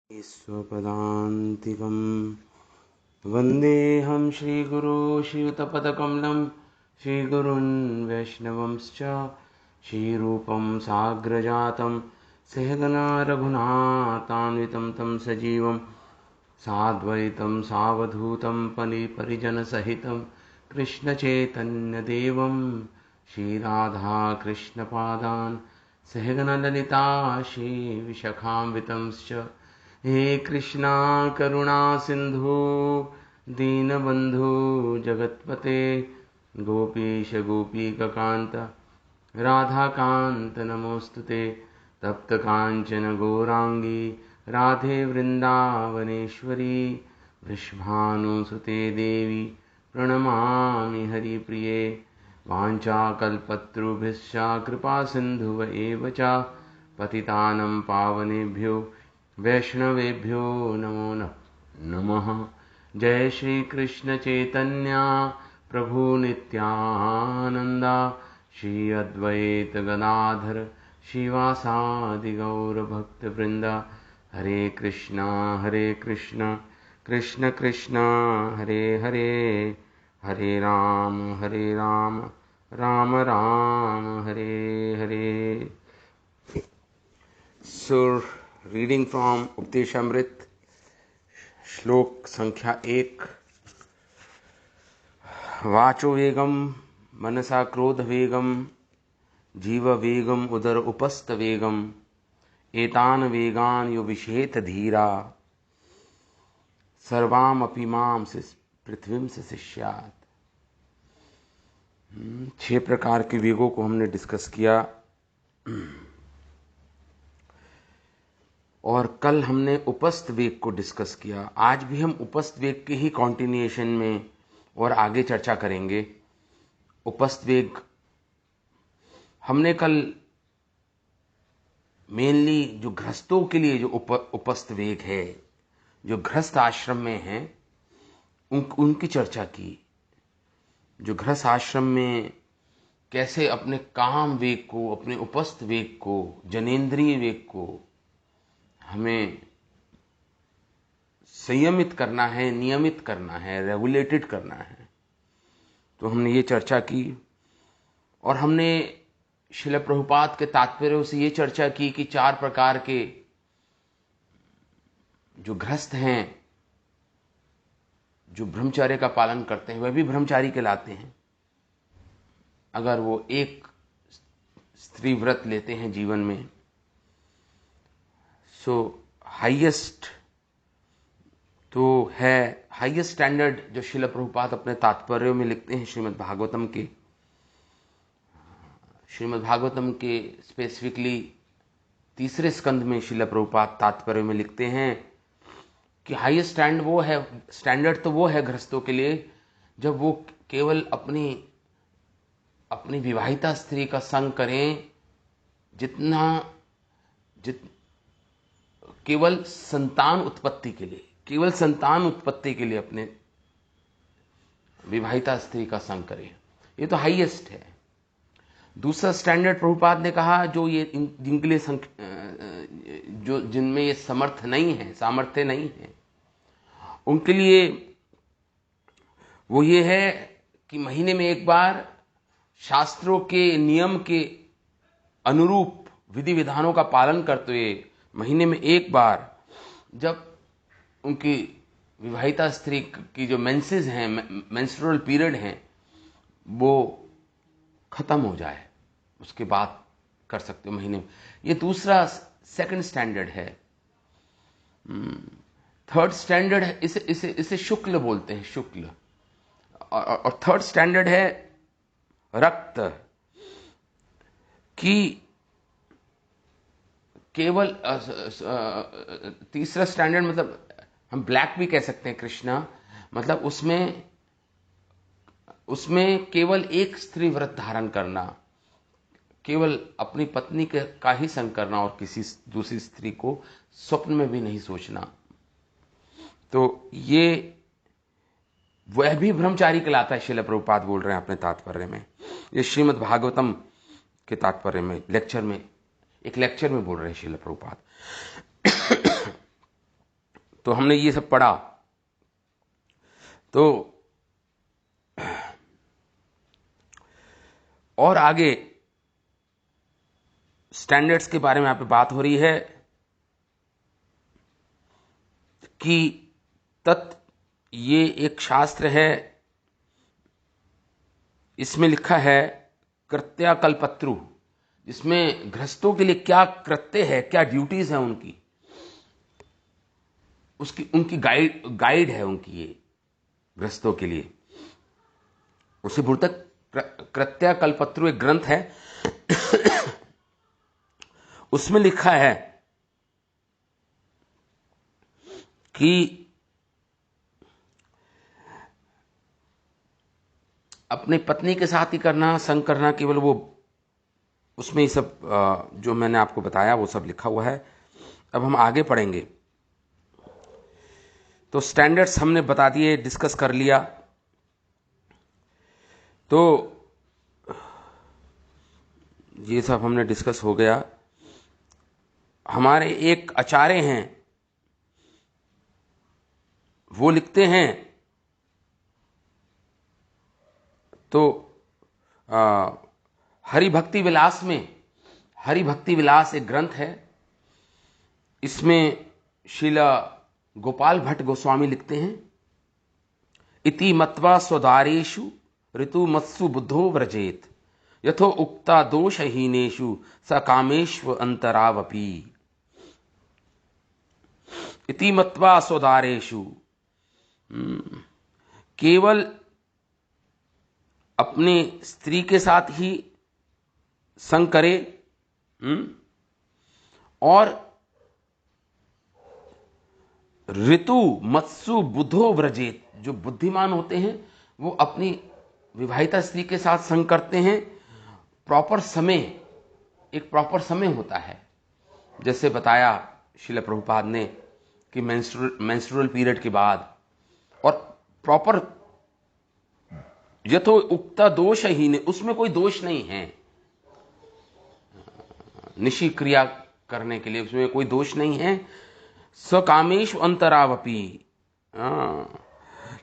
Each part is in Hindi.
स्वपदान्तिकं वन्देऽहं श्रीगुरो श्रीयुतपदकमलं श्रीगुरून् वैष्णवंश्च श्रीरूपं साग्रजातं सहगना रघुनाथान्वितं तं सजीवं साद्वैतं सावधूतं परिजनसहितं कृष्णचैतन्यदेवं श्रीराधाकृष्णपादान् सहगनललिता श्रीविशाखान्वितंश्च हे कृष्णा करुणा सिंधु दीनबंधु जगत्पते गोपीश गोपीकांत राधाकांत नमोस्तुते तप्त कांचन गौरांगी राधे वृंदावनेश्वरी वृषभानुसुते देवी प्रणमामि हरिप्रिये वाञ्छाकल्पतरुभ्यश्च कृपा सिन्धुव एव च पतितानं पावनेभ्यो वैष्णवेभ्यो नमो नमः। जय श्री कृष्ण चैतन्य प्रभु नित्यानंद श्री अद्वैत गदाधर श्रीवासादि गौर भक्त वृंद हरे कृष्ण कृष्ण कृष्ण हरे हरे हरे राम राम राम हरे हरे। सुर रीडिंग फ्रॉम उपदेशामृत श्लोक संख्या 1। वाचो वेगम मनसा क्रोध वेगम जीव वेगम उदर उपस्थ वेगम एतान वेगान यो विषेत धीरा सर्वाम अपि माम पृथ्वीम से शिष्यात। 6 प्रकार के वेगों को हमने डिस्कस किया और कल हमने उपस्थ वेग को डिस्कस किया। आज भी हम उपस्थ वेग के ही कॉन्टिन्यूएशन में और आगे चर्चा करेंगे। उपस्थ वेग हमने कल मेनली जो गृहस्थों के लिए जो उपस्थ वेग है, जो गृहस्थ आश्रम में है, उनकी चर्चा की। जो गृहस्थ आश्रम में कैसे अपने काम वेग को, अपने उपस्थ वेग को, जनेंद्रिय वेग को हमें संयमित करना है, नियमित करना है, रेगुलेटेड करना है। तो हमने ये चर्चा की और हमने श्रील प्रभुपाद के तात्पर्यों से ये चर्चा की कि 4 प्रकार के जो गृहस्थ हैं, जो ब्रह्मचर्य का पालन करते हैं, वह भी ब्रह्मचारी कहलाते हैं अगर वो एक स्त्री व्रत लेते हैं जीवन में। सो हाईएस्ट तो है, हाईएस्ट स्टैंडर्ड जो श्रील प्रभुपाद अपने तात्पर्यों में लिखते हैं श्रीमद् भागवतम के स्पेसिफिकली 3 स्कंद में श्रील प्रभुपाद तात्पर्य में लिखते हैं कि हाईएस्ट स्टैंडर्ड तो वो है गृहस्थों के लिए जब वो केवल अपनी विवाहिता स्त्री का संग करें, केवल संतान उत्पत्ति के लिए अपने विवाहिता स्त्री का संग करें। ये तो हाईएस्ट है। दूसरा स्टैंडर्ड प्रभुपाद ने कहा जो ये जिनके लिए जो जिनमें ये सामर्थ्य नहीं है, उनके लिए वो ये है कि महीने में एक बार शास्त्रों के नियम के अनुरूप विधि विधानों का पालन करते हुए महीने में एक बार जब उनकी विवाहिता स्त्री की जो मेंसेस हैं, मेंस्ट्रुअल पीरियड हैं, वो खत्म हो जाए, उसके बाद कर सकते हो महीने में। ये दूसरा सेकंड स्टैंडर्ड है। थर्ड स्टैंडर्ड है, इसे शुक्ल बोलते हैं, शुक्ल। और थर्ड स्टैंडर्ड है रक्त की केवल तीसरा स्टैंडर्ड मतलब हम ब्लैक भी कह सकते हैं, कृष्णा, मतलब उसमें केवल एक स्त्री व्रत धारण करना, केवल अपनी पत्नी का ही संग करना और किसी दूसरी स्त्री को स्वप्न में भी नहीं सोचना। तो ये वह भी ब्रह्मचारी कहलाता है, श्रील प्रभुपाद बोल रहे हैं अपने तात्पर्य में। ये श्रीमद् भागवतम के तात्पर्य में एक लेक्चर में बोल रहे हैं श्रील प्रभुपाद। तो हमने ये सब पढ़ा। तो और आगे स्टैंडर्ड्स के बारे में यहाँ पे बात हो रही है कि ये एक शास्त्र है, इसमें लिखा है कृत्याकल्पत्रु, इसमें गृहस्थों के लिए क्या कृत्य है, क्या ड्यूटीज है उनकी, उनकी गाइड है उनकी, ये गृहस्थों के लिए। उसे बुर्तक कृत्याकल्पत्रु एक ग्रंथ है, उसमें लिखा है कि अपने पत्नी के साथ ही करना, संग करना, केवल वो, उसमें ये सब जो मैंने आपको बताया वो सब लिखा हुआ है। अब हम आगे पढ़ेंगे। तो स्टैंडर्ड्स हमने बता दिए, डिस्कस कर लिया। तो ये सब हमने डिस्कस हो गया। हमारे एक आचार्य हैं, वो लिखते हैं, तो हरिभक्ति विलास में, हरिभक्ति विलास एक ग्रंथ है, इसमें श्रीला गोपाल भट्ट गोस्वामी लिखते हैं, इति मत्वा स्वदारेषु ऋतुमत्सु बुद्धो व्रजेत यथो उक्ता दोषहीनेषु स कामेष्व अंतरावपि। इति मत्वा स्वदारेषु, केवल अपने स्त्री के साथ ही संग करे, और ऋतु मत्सु बुद्धो व्रजेत, जो बुद्धिमान होते हैं वो अपनी विवाहिता स्त्री के साथ संग करते हैं। प्रॉपर समय, एक प्रॉपर समय होता है, जैसे बताया श्रील प्रभुपाद ने कि मेंस्ट्रुअल पीरियड के बाद, और प्रॉपर यथो उक्ता दोष ही ने, उसमें कोई दोष नहीं है, निशी क्रिया करने के लिए उसमें कोई दोष नहीं है। स्वकामेश अंतरावपी,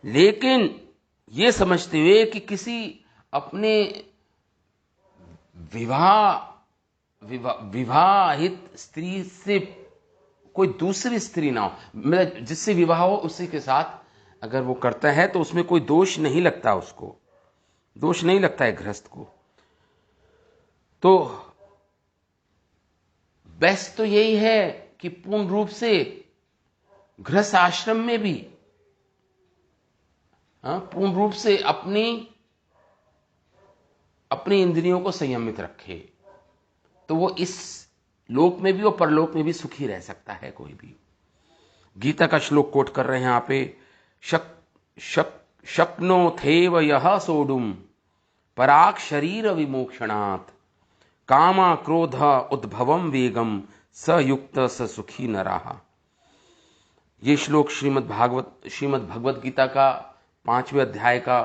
लेकिन ये समझते हुए कि किसी अपने विवाहित स्त्री से कोई दूसरी स्त्री ना हो, मतलब जिससे विवाह हो उसी के साथ अगर वो करता है तो उसमें कोई दोष नहीं लगता, उसको दोष नहीं लगता है गृहस्थ को। तो बेस्ट तो यही है कि पूर्ण रूप से गृहस्थ आश्रम में भी पूर्ण रूप से अपनी इंद्रियों को संयमित रखे, तो वो इस लोक में भी और परलोक में भी सुखी रह सकता है कोई भी। गीता का श्लोक कोट कर रहे हैं यहाँ पे, शक्नो थेव यह सोडुम पराक शरीर विमोक्षणात् कामा क्रोध उद्भवम वेगम स युक्त स सुखी नराः। ये श्लोक श्रीमद् भगवत गीता का 5वें अध्याय का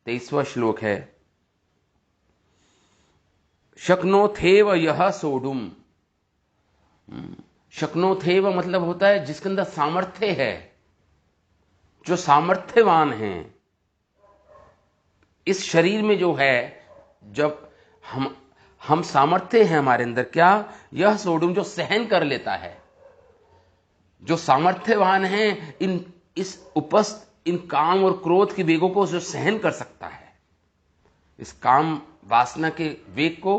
23वां श्लोक है। शक्नोथेव यह सोडुम, शक्नोथेव मतलब होता है जिसके अंदर सामर्थ्य है, जो सामर्थ्यवान है। इस शरीर में जो है, जब हम सामर्थ्य है हमारे अंदर, क्या यह सोडुम, जो सहन कर लेता है, जो सामर्थ्यवान है, इन काम और क्रोध के वेगों को जो सहन कर सकता है, इस काम वासना के वेग को,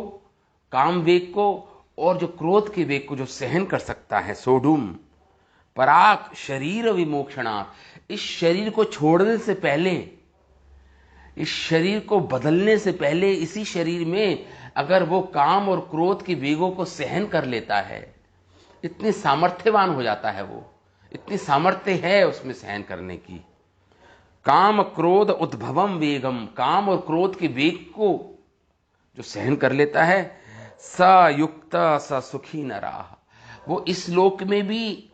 काम वेग को, और जो क्रोध के वेग को जो सहन कर सकता है, सोडुम पराक शरीर विमोक्षणा, इस शरीर को छोड़ने से पहले, इस शरीर को बदलने से पहले, इसी शरीर में अगर वो काम और क्रोध के वेगों को सहन कर लेता है, इतने सामर्थ्यवान हो जाता है, वो इतनी सामर्थ्य है उसमें सहन करने की। काम क्रोध उद्भवम वेगम, काम और क्रोध के वेग को जो सहन कर लेता है, स युक्त स सुखी नराः, वो इस लोक में भी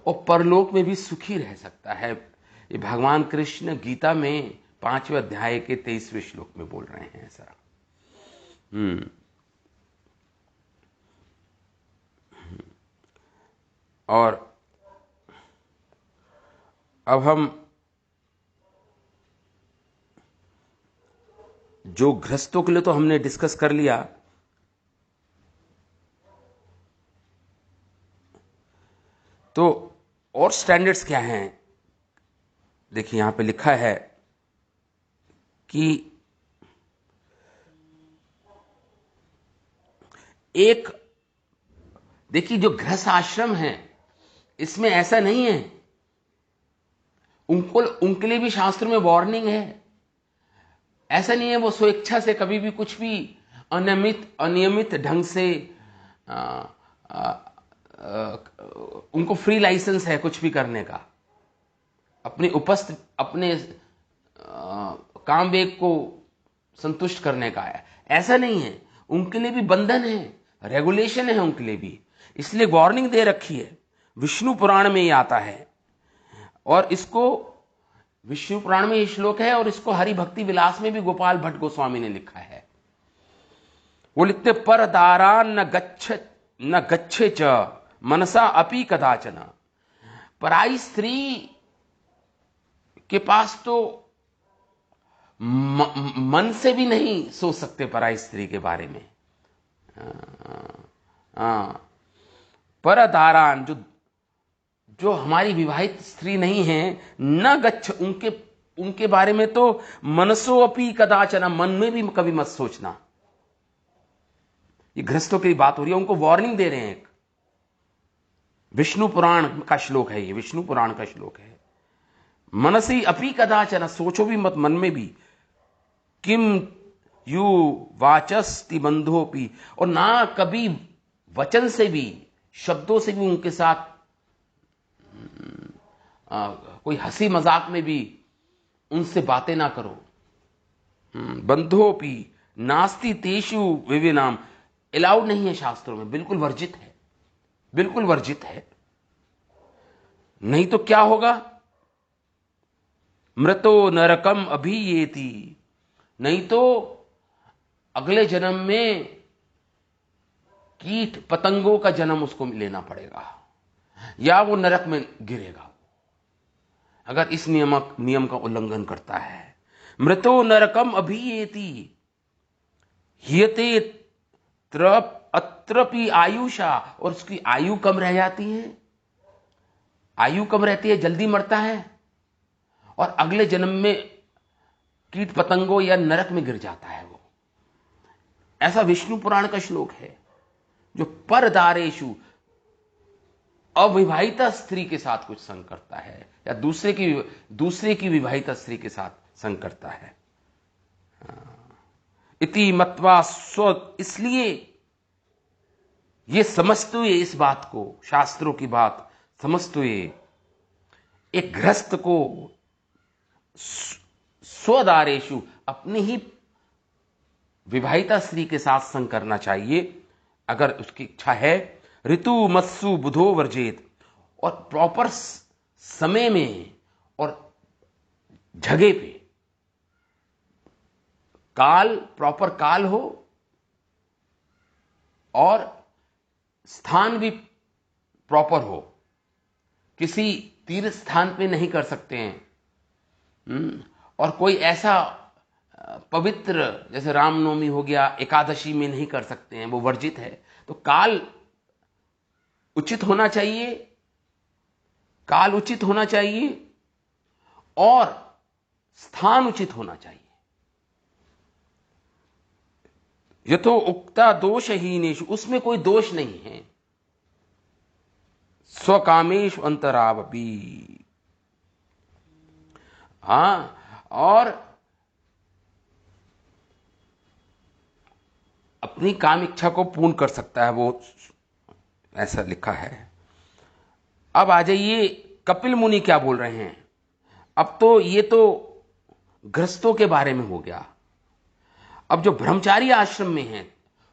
और परलोक में भी सुखी रह सकता है। ये भगवान कृष्ण गीता में 5वें अध्याय के 23वें श्लोक में बोल रहे हैं ऐसा। और अब हम जो गृहस्थों के लिए तो हमने डिस्कस कर लिया, तो और स्टैंडर्ड्स क्या हैं? देखिए यहां पे लिखा है कि एक, देखिए जो गृहस्थ आश्रम है इसमें ऐसा नहीं है, उनके लिए भी शास्त्र में वार्निंग है। ऐसा नहीं है वो स्वेच्छा से कभी भी कुछ भी अनियमित ढंग से आ, आ, आ, उनको फ्री लाइसेंस है कुछ भी करने का, अपने काम वेग को संतुष्ट करने का है, ऐसा नहीं है। उनके लिए भी बंधन है, रेगुलेशन है उनके लिए भी, इसलिए वार्निंग दे रखी है। विष्णु पुराण में ये आता है, और इसको विष्णु पुराण में ये श्लोक है, और इसको हरि भक्ति विलास में भी गोपाल भट्ट गोस्वामी ने लिखा है। वो लिखते, पर दारा न गच्छे च मनसा अपि कदाचन। पराई स्त्री के पास तो मन से भी नहीं सोच सकते पराई स्त्री के बारे में। परदारान, जो हमारी विवाहित स्त्री नहीं है, न गच्छ, उनके बारे में तो मनसो अपि कदाचन, मन में भी कभी मत सोचना। ये गृहस्थों की बात हो रही है, उनको वार्निंग दे रहे हैं। एक विष्णु पुराण का श्लोक है, ये विष्णु पुराण का श्लोक है। मनसी अपि कदाचन, सोचो भी मत मन में भी। किम यू वाचस्ति बंधोपि, और ना कभी वचन से भी, शब्दों से भी उनके साथ कोई हंसी मजाक में भी उनसे बातें ना करो। बंधोपि नास्ति तेषु विविनाम, अलाउड नहीं है शास्त्रों में, बिल्कुल वर्जित है, बिल्कुल वर्जित है। नहीं तो क्या होगा? मृतो नरकम अभियेति, नहीं तो अगले जन्म में कीट पतंगों का जन्म उसको लेना पड़ेगा, या वो नरक में गिरेगा अगर इस नियम का उल्लंघन करता है। मृतो नरकम अभियेति हियते अत्रपि आयुषा, और उसकी आयु कम रह जाती है, आयु कम रहती है, जल्दी मरता है, और अगले जन्म में कीट पतंगों या नरक में गिर जाता है वो। ऐसा विष्णु पुराण का श्लोक है। जो परदारेशु, अविवाहिता स्त्री के साथ कुछ संग करता है, या दूसरे की विवाहिता स्त्री के साथ संग करता है, इति मत्वा स्व, इसलिए ये समझते हुए इस बात को, शास्त्रों की बात समझते हुए, एक गृहस्थ को स्वदारेशु, अपनी ही विवाहिता स्त्री के साथ संग करना चाहिए अगर उसकी इच्छा है। ऋतु मत्सु बुधो वर्जेत, और प्रॉपर समय में और जगह पे, काल, प्रॉपर काल हो, और स्थान भी प्रॉपर हो। किसी तीर्थ स्थान पे नहीं कर सकते हैं, और कोई ऐसा पवित्र, जैसे रामनवमी हो गया, एकादशी में नहीं कर सकते हैं, वो वर्जित है। तो काल उचित होना चाहिए, काल उचित होना चाहिए, और स्थान उचित होना चाहिए। यथो उक्ता दोषहीनेषु, उसमें कोई दोष नहीं है। स्वकामेषु अंतरावपि, हां, और अपनी काम इच्छा को पूर्ण कर सकता है वो, ऐसा लिखा है। अब आ जाइए कपिल मुनि क्या बोल रहे हैं। अब तो ये तो गृहस्थों के बारे में हो गया। अब जो ब्रह्मचारी आश्रम में हैं,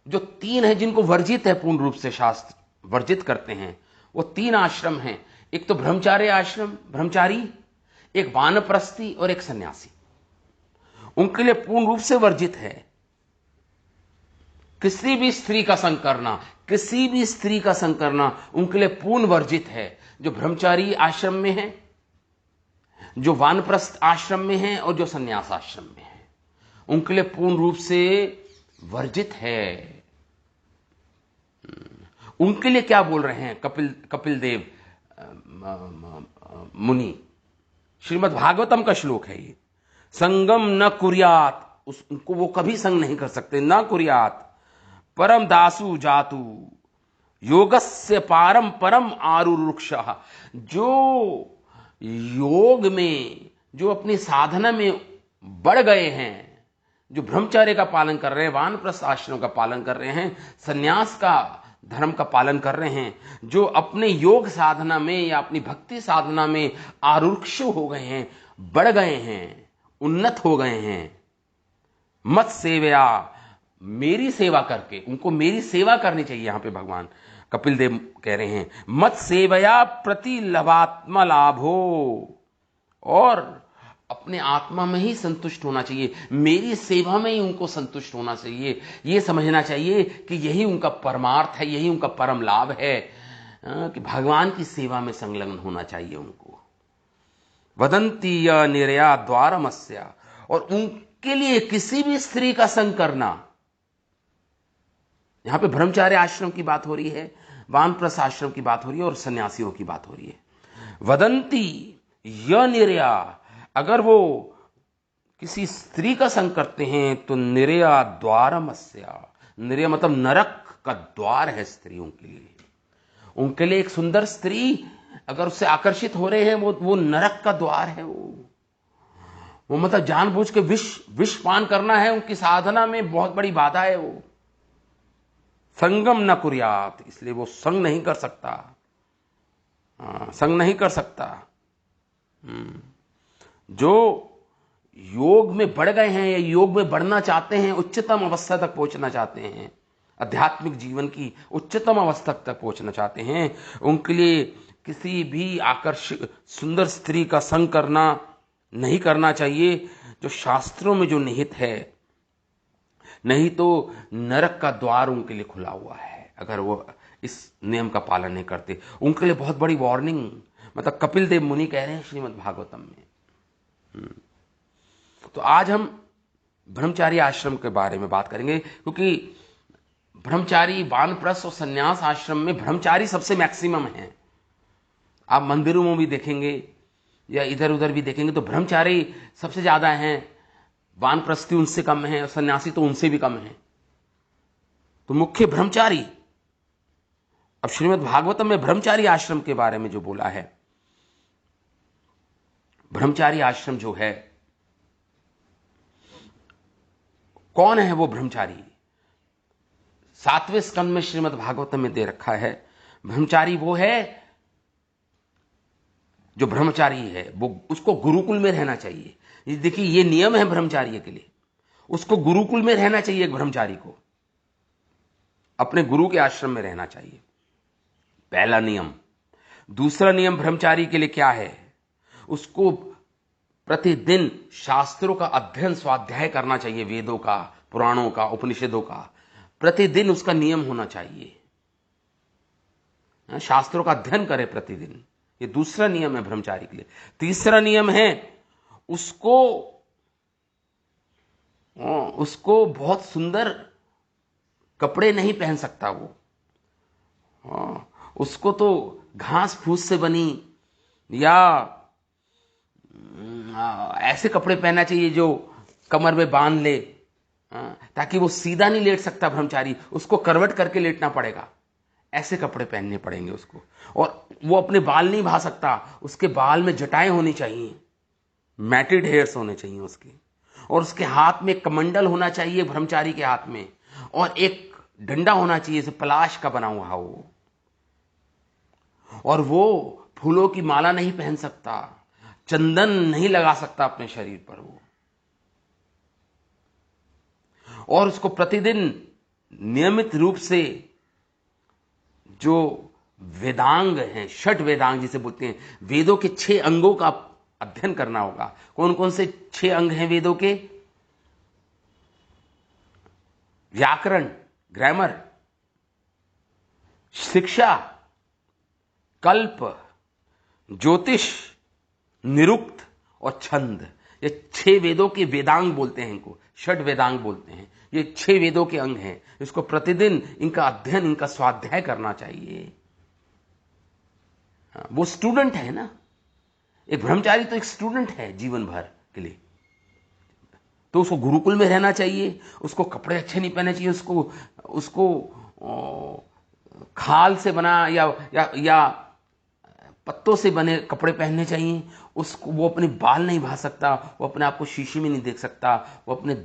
जो 3 हैं जिनको वर्जित है, पूर्ण रूप से शास्त्र वर्जित करते हैं, वो 3 आश्रम हैं। एक तो ब्रह्मचारी आश्रम, ब्रह्मचारी, एक वानप्रस्थी और एक सन्यासी। उनके लिए पूर्ण रूप से वर्जित है किसी भी स्त्री का संग करना, किसी भी स्त्री का संग करना उनके लिए पूर्ण वर्जित है, जो ब्रह्मचारी आश्रम में है। जो वानप्रस्थ आश्रम में हैं और जो सन्यास आश्रम में हैं, उनके लिए पूर्ण रूप से वर्जित है। उनके लिए क्या बोल रहे हैं कपिल देव मुनि, श्रीमद् भागवतम का श्लोक है ये। संगम न कुर्यात, उनको वो कभी संग नहीं कर सकते। न कुर्यात परम दासु जातु योगस्य पारम परम आरुरुक्षः, जो योग में, जो अपनी साधना में बढ़ गए हैं, जो ब्रह्मचर्य का पालन कर रहे हैं, वानप्रस्थ आश्रम का पालन कर रहे हैं, सन्यास का धर्म का पालन कर रहे हैं, जो अपने योग साधना में या अपनी भक्ति साधना में आरुक्ष हो गए हैं, बढ़ गए हैं, उन्नत हो गए हैं, मत सेवया, मेरी सेवा करके, उनको मेरी सेवा करनी चाहिए। यहां पे भगवान कपिल देव कह रहे हैं मत सेवया प्रतिलभात्मा लाभो, और अपने आत्मा में ही संतुष्ट होना चाहिए, मेरी सेवा में ही उनको संतुष्ट होना चाहिए। यह समझना चाहिए कि यही उनका परमार्थ है, यही उनका परम लाभ है, कि भगवान की सेवा में संलग्न होना चाहिए उनको। वदंती य निर्या द्वारमस्या, और उनके लिए किसी भी स्त्री का संग करना, यहां पे ब्रह्मचार्य आश्रम की बात हो रही है, वानप्रस्थ आश्रम की बात हो रही है और सन्यासियों की बात हो रही है। वदंती य निर्या, अगर वो किसी स्त्री का संग करते हैं तो निर्या द्वारमस्या, निर्या मतलब नरक का द्वार है स्त्रियों के लिए। उनके लिए एक सुंदर स्त्री अगर उससे आकर्षित हो रहे हैं, वो नरक का द्वार है। वो मतलब जानबूझ के विष पान करना है, उनकी साधना में बहुत बड़ी बाधा है। वो संगम न कुर्यात, इसलिए वो संग नहीं कर सकता, संग नहीं कर सकता। जो योग में बढ़ गए हैं या योग में बढ़ना चाहते हैं, उच्चतम अवस्था तक पहुंचना चाहते हैं, आध्यात्मिक जीवन की उच्चतम अवस्था तक पहुंचना चाहते हैं, उनके लिए किसी भी आकर्षक सुंदर स्त्री का संग करना नहीं करना चाहिए, जो शास्त्रों में जो निहित है। नहीं तो नरक का द्वार उनके लिए खुला हुआ है अगर वो इस नियम का पालन नहीं करते। उनके लिए बहुत बड़ी वार्निंग, मतलब कपिल देव मुनि कह रहे हैं श्रीमद् भागवतम में। तो आज हम ब्रह्मचारी आश्रम के बारे में बात करेंगे, क्योंकि ब्रह्मचारी, वानप्रस्थ और सन्यास आश्रम में ब्रह्मचारी सबसे मैक्सिमम है। आप मंदिरों में भी देखेंगे या इधर उधर भी देखेंगे तो ब्रह्मचारी सबसे ज्यादा हैं, वानप्रस्थी उनसे कम है और सन्यासी तो उनसे भी कम है। तो मुख्य ब्रह्मचारी। अब श्रीमद् भागवतम में ब्रह्मचारी आश्रम के बारे में जो बोला है, ब्रह्मचारी आश्रम जो है, कौन है वो ब्रह्मचारी? 7वें स्कंद में श्रीमद् भागवतम में दे रखा है। ब्रह्मचारी वो है जो ब्रह्मचारी है, वो उसको गुरुकुल में रहना चाहिए। देखिए ये नियम है ब्रह्मचारी के लिए, उसको गुरुकुल में रहना चाहिए। एक ब्रह्मचारी को अपने गुरु के आश्रम में रहना चाहिए, पहला नियम। दूसरा नियम ब्रह्मचारी के लिए क्या है? उसको प्रतिदिन शास्त्रों का अध्ययन, स्वाध्याय करना चाहिए, वेदों का, पुराणों का, उपनिषदों का प्रतिदिन उसका नियम होना चाहिए। शास्त्रों का अध्ययन करे प्रतिदिन, ये दूसरा नियम है ब्रह्मचारी के लिए। तीसरा नियम है उसको बहुत सुंदर कपड़े नहीं पहन सकता वो। उसको तो घास फूस से बनी या ऐसे कपड़े पहनना चाहिए जो कमर में बांध ले, ताकि वो सीधा नहीं लेट सकता ब्रह्मचारी, उसको करवट करके लेटना पड़ेगा। ऐसे कपड़े पहनने पड़ेंगे उसको। और वो अपने बाल नहीं भा सकता, उसके बाल में जटाएं होनी चाहिए, मैटेड हेयर्स होने चाहिए उसके। और उसके हाथ में कमंडल होना चाहिए ब्रह्मचारी के हाथ में, और एक डंडा होना चाहिए जैसे पलाश का बना हुआ हो। और वो फूलों की माला नहीं पहन सकता, चंदन नहीं लगा सकता अपने शरीर पर वो। और उसको प्रतिदिन नियमित रूप से जो वेदांग हैं, षट वेदांग जिसे बोलते हैं, वेदों के 6 अंगों का अध्ययन करना होगा। कौन कौन से 6 अंग हैं वेदों के? व्याकरण, ग्रामर, शिक्षा, कल्प, ज्योतिष, निरुक्त और छंद, ये 6 वेदों के वेदांग बोलते हैं, इनको षड वेदांग बोलते हैं। ये 6 वेदों के अंग हैं, इसको प्रतिदिन इनका अध्ययन, इनका स्वाध्याय करना चाहिए। वो स्टूडेंट है ना, एक ब्रह्मचारी तो एक स्टूडेंट है जीवन भर के लिए, तो उसको गुरुकुल में रहना चाहिए, उसको कपड़े अच्छे नहीं पहनने चाहिए, उसको खाल से बना या पत्तों से बने कपड़े पहनने चाहिए। वो अपने बाल नहीं भा सकता, वो अपने आप को शीशे में नहीं देख सकता, वो अपने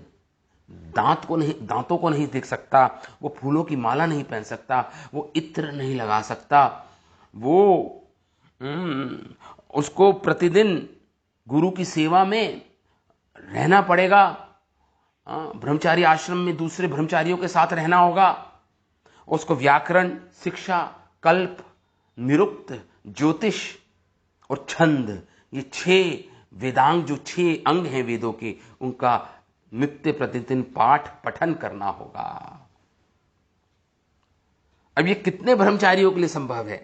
दांतों को नहीं देख सकता, वो फूलों की माला नहीं पहन सकता, वो इत्र नहीं लगा सकता, वो उसको प्रतिदिन गुरु की सेवा में रहना पड़ेगा। ब्रह्मचारी आश्रम में दूसरे ब्रह्मचारियों के साथ रहना होगा। उसको व्याकरण, शिक्षा, कल्प, निरुक्त, ज्योतिष और छंद, ये 6 वेदांग, जो 6 अंग हैं वेदों के, उनका नित्य प्रतिदिन पाठ पठन करना होगा। अब ये कितने ब्रह्मचारियों के लिए संभव है?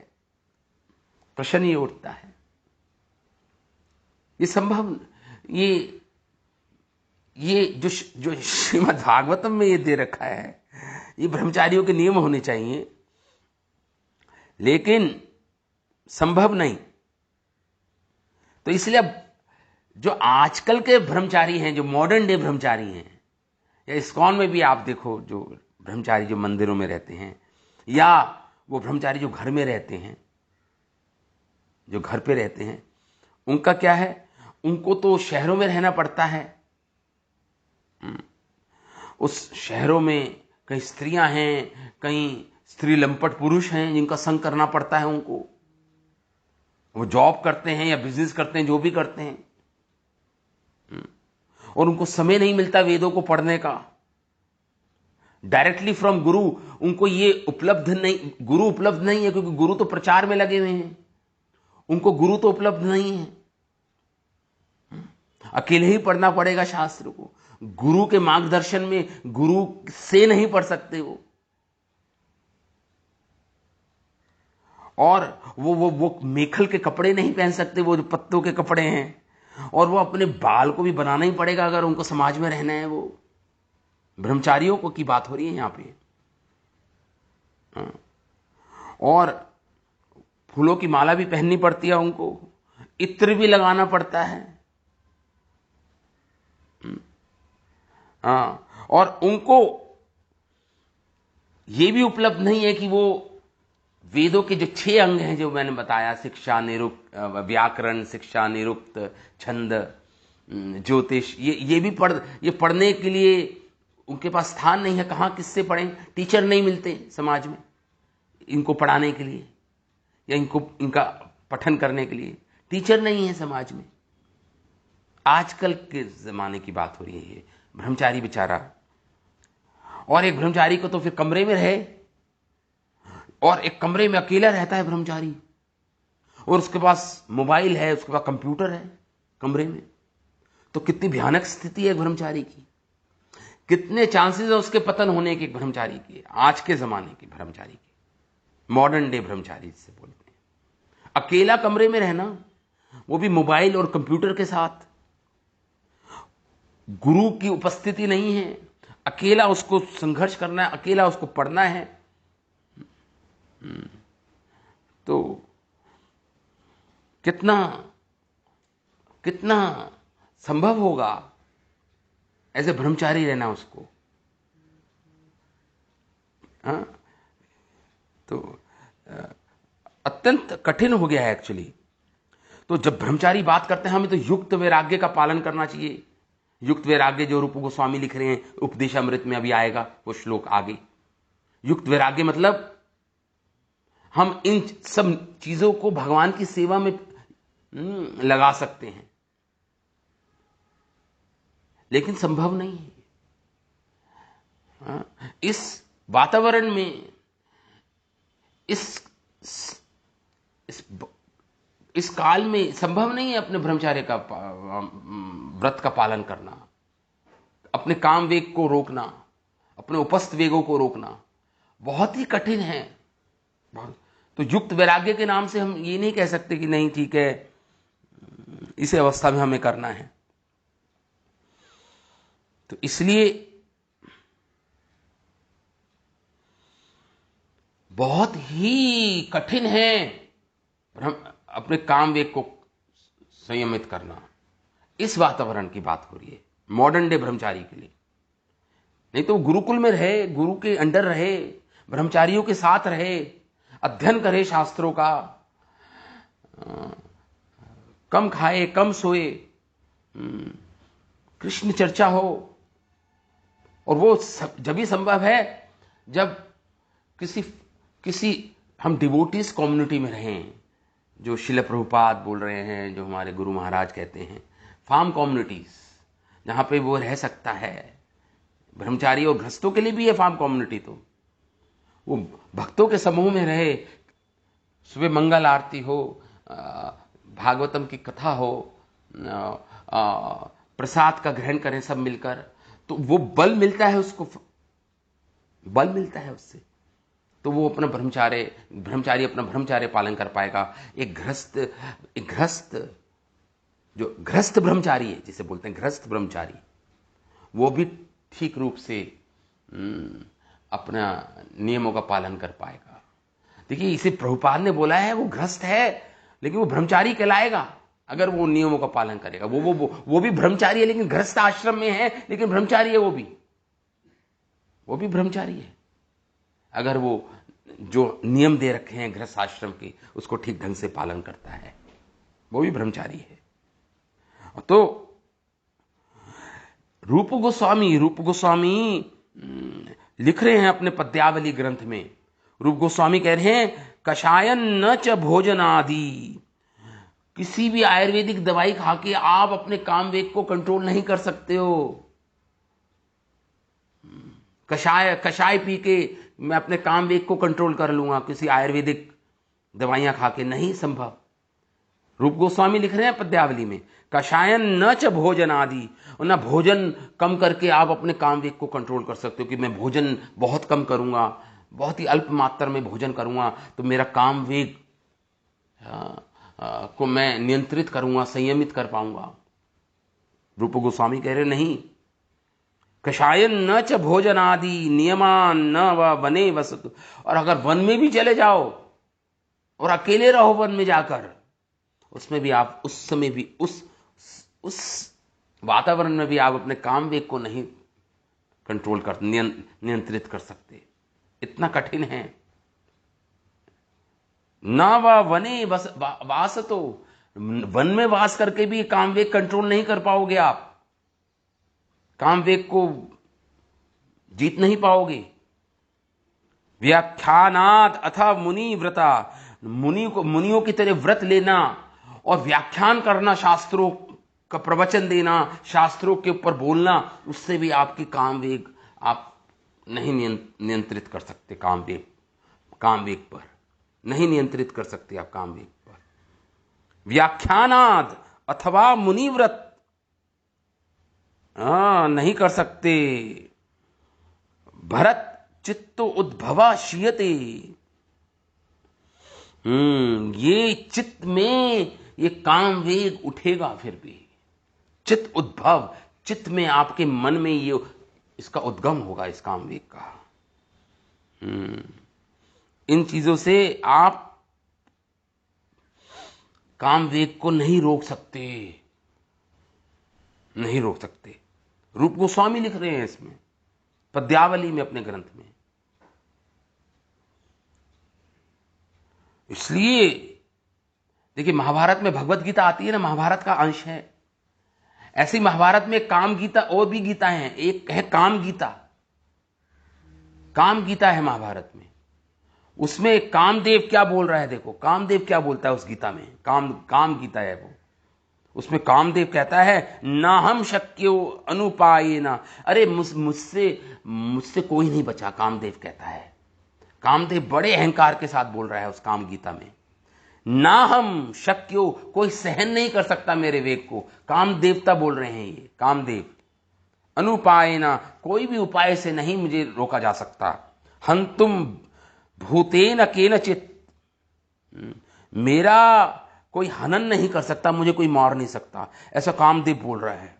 प्रश्न ये उठता है। ये संभव, ये जो श्रीमद् भागवतम में ये दे रखा है, ये ब्रह्मचारियों के नियम होने चाहिए, लेकिन संभव नहीं। तो इसलिए अब जो आजकल के ब्रह्मचारी हैं, जो मॉडर्न डे ब्रह्मचारी हैं, या इस्कॉन में भी आप देखो, जो ब्रह्मचारी जो मंदिरों में रहते हैं, या वो ब्रह्मचारी जो घर में रहते हैं, जो घर पे रहते हैं, उनका क्या है? उनको तो शहरों में रहना पड़ता है। उस शहरों में कई स्त्रियां हैं, कई स्त्री लंपट पुरुष हैं जिनका संग करना पड़ता है उनको। वो जॉब करते हैं या बिजनेस करते हैं, जो भी करते हैं, और उनको समय नहीं मिलता वेदों को पढ़ने का। डायरेक्टली फ्रॉम गुरु उनको ये उपलब्ध नहीं, गुरु उपलब्ध नहीं है, क्योंकि गुरु तो प्रचार में लगे हुए हैं, उनको गुरु तो उपलब्ध नहीं है। अकेले ही पढ़ना पड़ेगा शास्त्र को, गुरु के मार्गदर्शन में, गुरु से नहीं पढ़ सकते वो। और वो मेखल के कपड़े नहीं पहन सकते, वो जो पत्तों के कपड़े हैं। और वो अपने बाल को भी बनाना ही पड़ेगा अगर उनको समाज में रहना है। वो ब्रह्मचारियों को की बात हो रही है यहां पे। और फूलों की माला भी पहननी पड़ती है उनको, इत्र भी लगाना पड़ता है। और उनको ये भी उपलब्ध नहीं है कि वो वेदों के जो 6 अंग हैं जो मैंने बताया, शिक्षा, निरुक्त, व्याकरण, शिक्षा, निरुक्त, छंद, ज्योतिष, ये पढ़ने के लिए उनके पास स्थान नहीं है। कहाँ किससे पढ़ें? टीचर नहीं मिलते समाज में इनको पढ़ाने के लिए, या इनका पठन करने के लिए टीचर नहीं है समाज में। आजकल के जमाने की बात हो रही है। ब्रह्मचारी बेचारा, और एक ब्रह्मचारी को तो फिर कमरे में रहे, और एक कमरे में अकेला रहता है ब्रह्मचारी, और उसके पास मोबाइल है, उसके पास कंप्यूटर है कमरे में। तो कितनी भयानक स्थिति है ब्रह्मचारी की, कितने चांसेस है उसके पतन होने के ब्रह्मचारी के, आज के जमाने के ब्रह्मचारी के, मॉडर्न डे ब्रह्मचारी जिसे बोलते हैं। अकेला कमरे में रहना, वो भी मोबाइल और कंप्यूटर के साथ, गुरु की उपस्थिति नहीं है, अकेला उसको संघर्ष करना है, अकेला उसको पढ़ना है। तो कितना संभव होगा ऐसे ब्रह्मचारी रहना उसको? तो अत्यंत कठिन हो गया है एक्चुअली। तो जब ब्रह्मचारी बात करते हैं, हमें तो युक्त वैराग्य का पालन करना चाहिए। युक्त वैराग्य जो रूप गोस्वामी लिख रहे हैं, उपदेशामृत में अभी आएगा वो श्लोक आगे। युक्त वैराग्य मतलब हम इन सब चीजों को भगवान की सेवा में लगा सकते हैं, लेकिन संभव नहीं है। इस वातावरण में, इस काल में संभव नहीं है अपने ब्रह्मचार्य का व्रत का पालन करना, अपने काम वेग को रोकना, अपने उपस्थ वेगों को रोकना बहुत ही कठिन है। तो युक्त वैराग्य के नाम से हम ये नहीं कह सकते कि नहीं ठीक है, इस अवस्था में हमें करना है। तो इसलिए बहुत ही कठिन है अपने काम वेग को संयमित करना। इस वातावरण की बात हो रही है मॉडर्न डे ब्रह्मचारी के लिए। नहीं तो गुरुकुल में रहे, गुरु के अंडर रहे, ब्रह्मचारियों के साथ रहे, अध्ययन करे शास्त्रों का, कम खाए कम सोए, कृष्ण चर्चा हो। और वो जब भी संभव है जब किसी हम डिवोटीज कम्युनिटी में रहें, जो शिल प्रभुपाद बोल रहे हैं, जो हमारे गुरु महाराज कहते हैं, फार्म कम्युनिटीज, जहां पे वो रह सकता है। ब्रह्मचारी और गृहस्थों के लिए भी है फार्म कम्युनिटी। तो वो भक्तों के समूह में रहे, सुबह मंगल आरती हो, भागवतम की कथा हो, प्रसाद का ग्रहण करें सब मिलकर, तो वो बल मिलता है, उसको बल मिलता है उससे। तो वो अपना ब्रह्मचारी अपना ब्रह्मचार्य पालन कर पाएगा। एक गृहस्थ जो गृहस्थ ब्रह्मचारी है, जिसे बोलते हैं गृहस्थ ब्रह्मचारी, वो भी ठीक रूप से अपना नियमों का पालन कर पाएगा। देखिए, इसे प्रभुपाद ने बोला है, वो गृहस्थ है लेकिन वो ब्रह्मचारी कहलाएगा अगर वो नियमों का पालन करेगा। वो भी ब्रह्मचारी है लेकिन गृहस्थ आश्रम में है, लेकिन ब्रह्मचारी है। वो भी ब्रह्मचारी है अगर वो जो नियम दे रखे हैं गृहस्थ आश्रम के उसको ठीक ढंग से पालन करता है, वो भी ब्रह्मचारी है। तो रूप गोस्वामी लिख रहे हैं अपने पद्यावली ग्रंथ में। रूप गोस्वामी कह रहे हैं, कषायन न च भोजनादि। किसी भी आयुर्वेदिक दवाई खा के आप अपने काम वेग को कंट्रोल नहीं कर सकते हो। कषाय पी के मैं अपने काम वेग को कंट्रोल कर लूंगा, किसी आयुर्वेदिक दवाइयां खा के नहीं संभव। रूप गोस्वामी लिख रहे हैं पद्यावली में, कषायन न च भोजन आदि, और ना भोजन कम करके आप अपने काम वेग को कंट्रोल कर सकते हो कि मैं भोजन बहुत कम करूंगा, बहुत ही अल्प मात्रा में भोजन करूंगा तो मेरा काम वेग को मैं नियंत्रित करूंगा, संयमित कर पाऊंगा। रूप गोस्वामी कह रहे नहीं, कषायन न च भोजन आदि नियमान न व वने वसतु। और अगर वन में भी चले जाओ और अकेले रहो वन में जाकर, उसमें भी आप उस समय भी उस वातावरण में भी आप अपने काम वेग को नहीं कंट्रोल कर नियंत्रित कर सकते। इतना कठिन है। न व वने वासतो, वन में वास करके भी काम वेग कंट्रोल नहीं कर पाओगे आप, काम वेग को जीत नहीं पाओगे। व्याख्यानात अथा मुनि व्रता, मुनियों की तरह व्रत लेना और व्याख्यान करना, शास्त्रों का प्रवचन देना, शास्त्रों के ऊपर बोलना, उससे भी आपकी काम वेग आप नहीं नियंत्रित कर सकते। काम वेग पर नहीं नियंत्रित कर सकते आप काम वेग पर। व्याख्यानाद अथवा मुनिव्रत नहीं कर सकते। भरत चित्तो उद्भवा शीयते, ये चित्त में ये काम वेग उठेगा। फिर भी चित्त उद्भव, चित्त में आपके मन में ये इसका उद्गम होगा, इस काम वेग का। इन चीजों से आप काम वेग को नहीं रोक सकते, नहीं रोक सकते। रूप गोस्वामी लिख रहे हैं इसमें पद्यावली में अपने ग्रंथ में। इसलिए देखिए, महाभारत में भगवत गीता आती है ना, महाभारत का अंश है। ऐसी महाभारत में काम गीता और भी गीता हैं, एक है काम गीता। काम गीता है महाभारत में, उसमें कामदेव क्या बोल रहा है, देखो कामदेव क्या बोलता है उस गीता में। काम गीता है वो, उसमें कामदेव कहता है, ना हम शक्यो अनुपाये ना। अरे मुझसे कोई नहीं बचा, कामदेव कहता है। कामदेव बड़े अहंकार के साथ बोल रहा है उस काम गीता में। ना हम शक्यो, कोई सहन नहीं कर सकता मेरे वेग को। काम देवता बोल रहे हैं ये, कामदेव। अनुपायना, कोई भी उपाय से नहीं मुझे रोका जा सकता। हंतुम भूतेन केनचित, मेरा कोई हनन नहीं कर सकता, मुझे कोई मार नहीं सकता, ऐसा कामदेव बोल रहा है।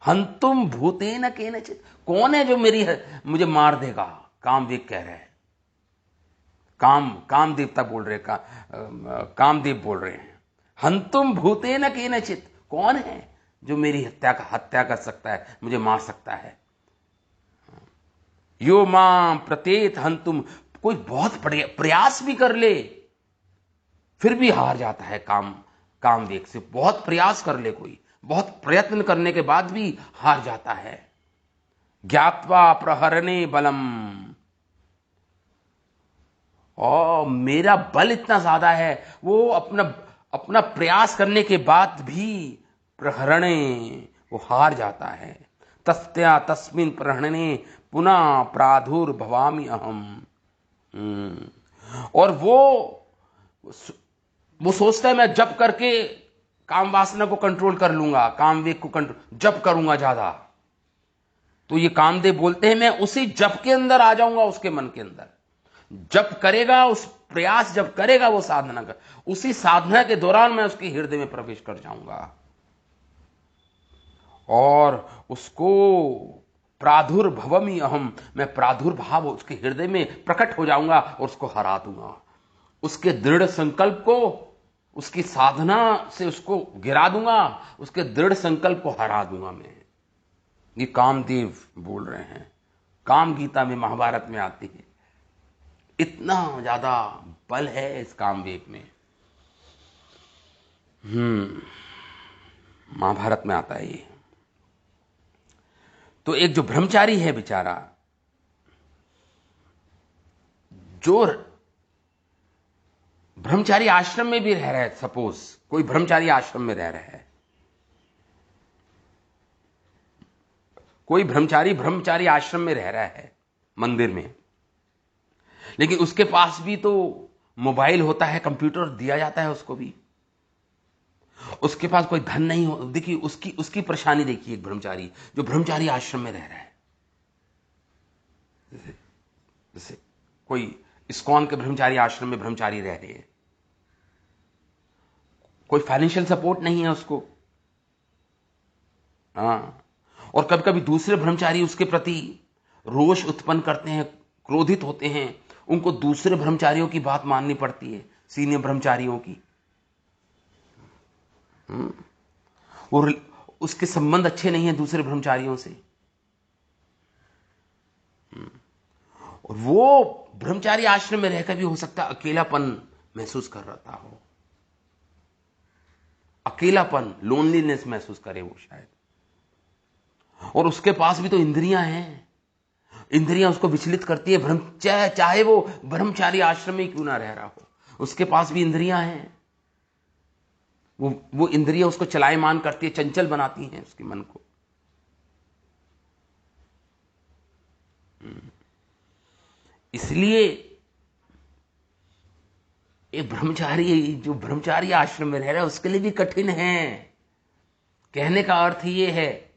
हंतुम भूतेन केनचित्, कौन है जो मुझे मार देगा? कामदेव कह रहे हैं, काम देवता बोल रहे, कामदेव बोल रहे हैं। हंतुम भूतेन केनचित्, कौन है जो मेरी हत्या कर सकता है, मुझे मार सकता है? यो मां प्रत्येत हंतुम, कोई बहुत प्रयास भी कर ले फिर भी हार जाता है कामदेव से। बहुत प्रयास कर ले, कोई बहुत प्रयत्न करने के बाद भी हार जाता है। ज्ञात्वा प्रहरणे बलम, और मेरा बल इतना ज्यादा है, वो अपना प्रयास करने के बाद भी प्रहरणे, वो हार जाता है। तस्या तस्मिन प्रहरणे पुनः प्रादुर्भवामि अहम। और वो सोचता है मैं जप करके काम वासना को कंट्रोल कर लूंगा, काम वेग को कंट्रोल, जप करूंगा ज्यादा। तो ये कामदेव बोलते हैं मैं उसी जप के अंदर आ जाऊंगा, उसके मन के अंदर जप करेगा, उस प्रयास जब करेगा वो साधना कर, उसी साधना के दौरान मैं उसके हृदय में प्रवेश कर जाऊंगा और उसको प्रादुर्भवमि अहम, मैं प्रादुर्भाव उसके हृदय में प्रकट हो जाऊंगा और उसको हरा दूंगा। उसके दृढ़ संकल्प को, उसकी साधना से उसको गिरा दूंगा, उसके दृढ़ संकल्प को हरा दूंगा मैं। ये कामदेव बोल रहे हैं, काम गीता में, महाभारत में आती है। इतना ज्यादा बल है इस कामदेव में। महाभारत में आता है ये। तो एक जो ब्रह्मचारी है बेचारा, जो ब्रह्मचारी आश्रम में भी रह रहा है, सपोज कोई ब्रह्मचारी आश्रम में रह रहा है, कोई ब्रह्मचारी आश्रम में रह रहा है मंदिर में, लेकिन उसके पास भी तो मोबाइल होता है, कंप्यूटर दिया जाता है उसको भी, उसके पास कोई धन नहीं हो। देखिए उसकी परेशानी देखिए, एक ब्रह्मचारी जो ब्रह्मचारी आश्रम में रह रहा है, जैसे कोई इस्कॉन के ब्रह्मचारी आश्रम में ब्रह्मचारी रह रहे हैं, कोई फाइनेंशियल सपोर्ट नहीं है उसको, और कभी कभी दूसरे ब्रह्मचारी उसके प्रति रोष उत्पन्न करते हैं, क्रोधित होते हैं, उनको दूसरे ब्रह्मचारियों की बात माननी पड़ती है, सीनियर ब्रह्मचारियों की, और उसके संबंध अच्छे नहीं है दूसरे ब्रह्मचारियों से, और वो ब्रह्मचारी आश्रम में रहकर भी हो सकता है अकेलापन महसूस कर रहा हो, अकेलापन, लोनलीनेस महसूस करे वो शायद। और उसके पास भी तो इंद्रियां हैं, इंद्रियां उसको विचलित करती है, चाहे वो ब्रह्मचारी आश्रम में क्यों ना रह रहा हो, उसके पास भी इंद्रियां हैं। वो इंद्रियां उसको चलायमान करती है, चंचल बनाती हैं उसके मन को। इसलिए एक ब्रह्मचारी जो ब्रह्मचारी आश्रम में रह रहा है उसके लिए भी कठिन है। कहने का अर्थ ये है,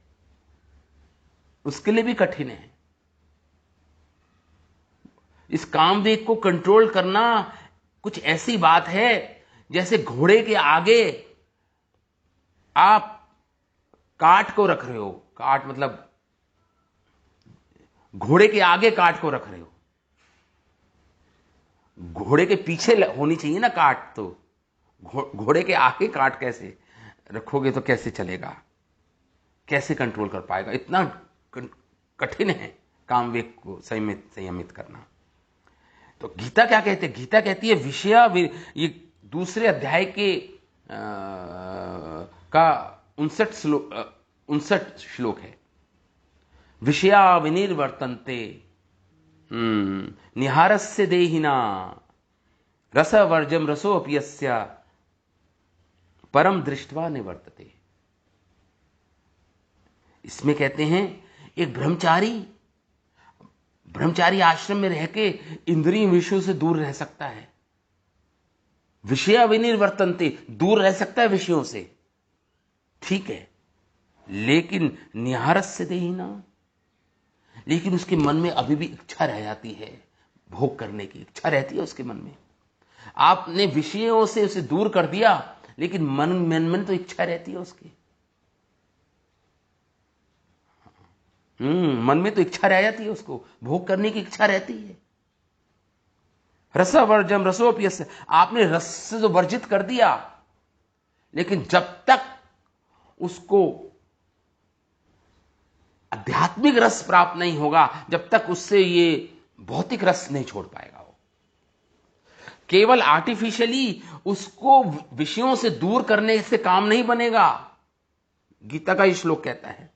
उसके लिए भी कठिन है। इस कामवेग को कंट्रोल करना कुछ ऐसी बात है जैसे घोड़े के आगे आप काठ को रख रहे हो, काठ मतलब घोड़े के आगे काठ को रख रहे हो, घोड़े के पीछे होनी चाहिए ना काठ, तो घोड़े के आगे काठ कैसे रखोगे तो कैसे चलेगा, कैसे कंट्रोल कर पाएगा? इतना कठिन है कामवेग को संयमित करना। तो गीता क्या कहते हैं? गीता कहती है ये दूसरे अध्याय के का 59 श्लोक है। विषया विनिर्वर्तन्ते निहारस्य देहिना रसवर्जम रसोऽपि यस्य परम दृष्ट्वा निवर्तते। इसमें कहते हैं एक ब्रह्मचारी आश्रम में रह के इंद्रिय विषयों से दूर रह सकता है, विषया विनिर्वर्तन्ते, दूर रह सकता है विषयों से, ठीक है, लेकिन निहारस्य देहिना, लेकिन उसके मन में अभी भी इच्छा रह जाती है, भोग करने की इच्छा रहती है उसके मन में। आपने विषयों से उसे दूर कर दिया, लेकिन मन मन में तो इच्छा रहती है उसकी। मन में तो इच्छा रह जाती है, उसको भोग करने की इच्छा रहती है। रसवर्जम रसोप्यस्य, आपने रस से तो वर्जित कर दिया, लेकिन जब तक उसको आध्यात्मिक रस प्राप्त नहीं होगा, जब तक उससे ये भौतिक रस नहीं छोड़ पाएगा। वो केवल आर्टिफिशियली उसको विषयों से दूर करने से काम नहीं बनेगा। गीता का ये श्लोक कहता है,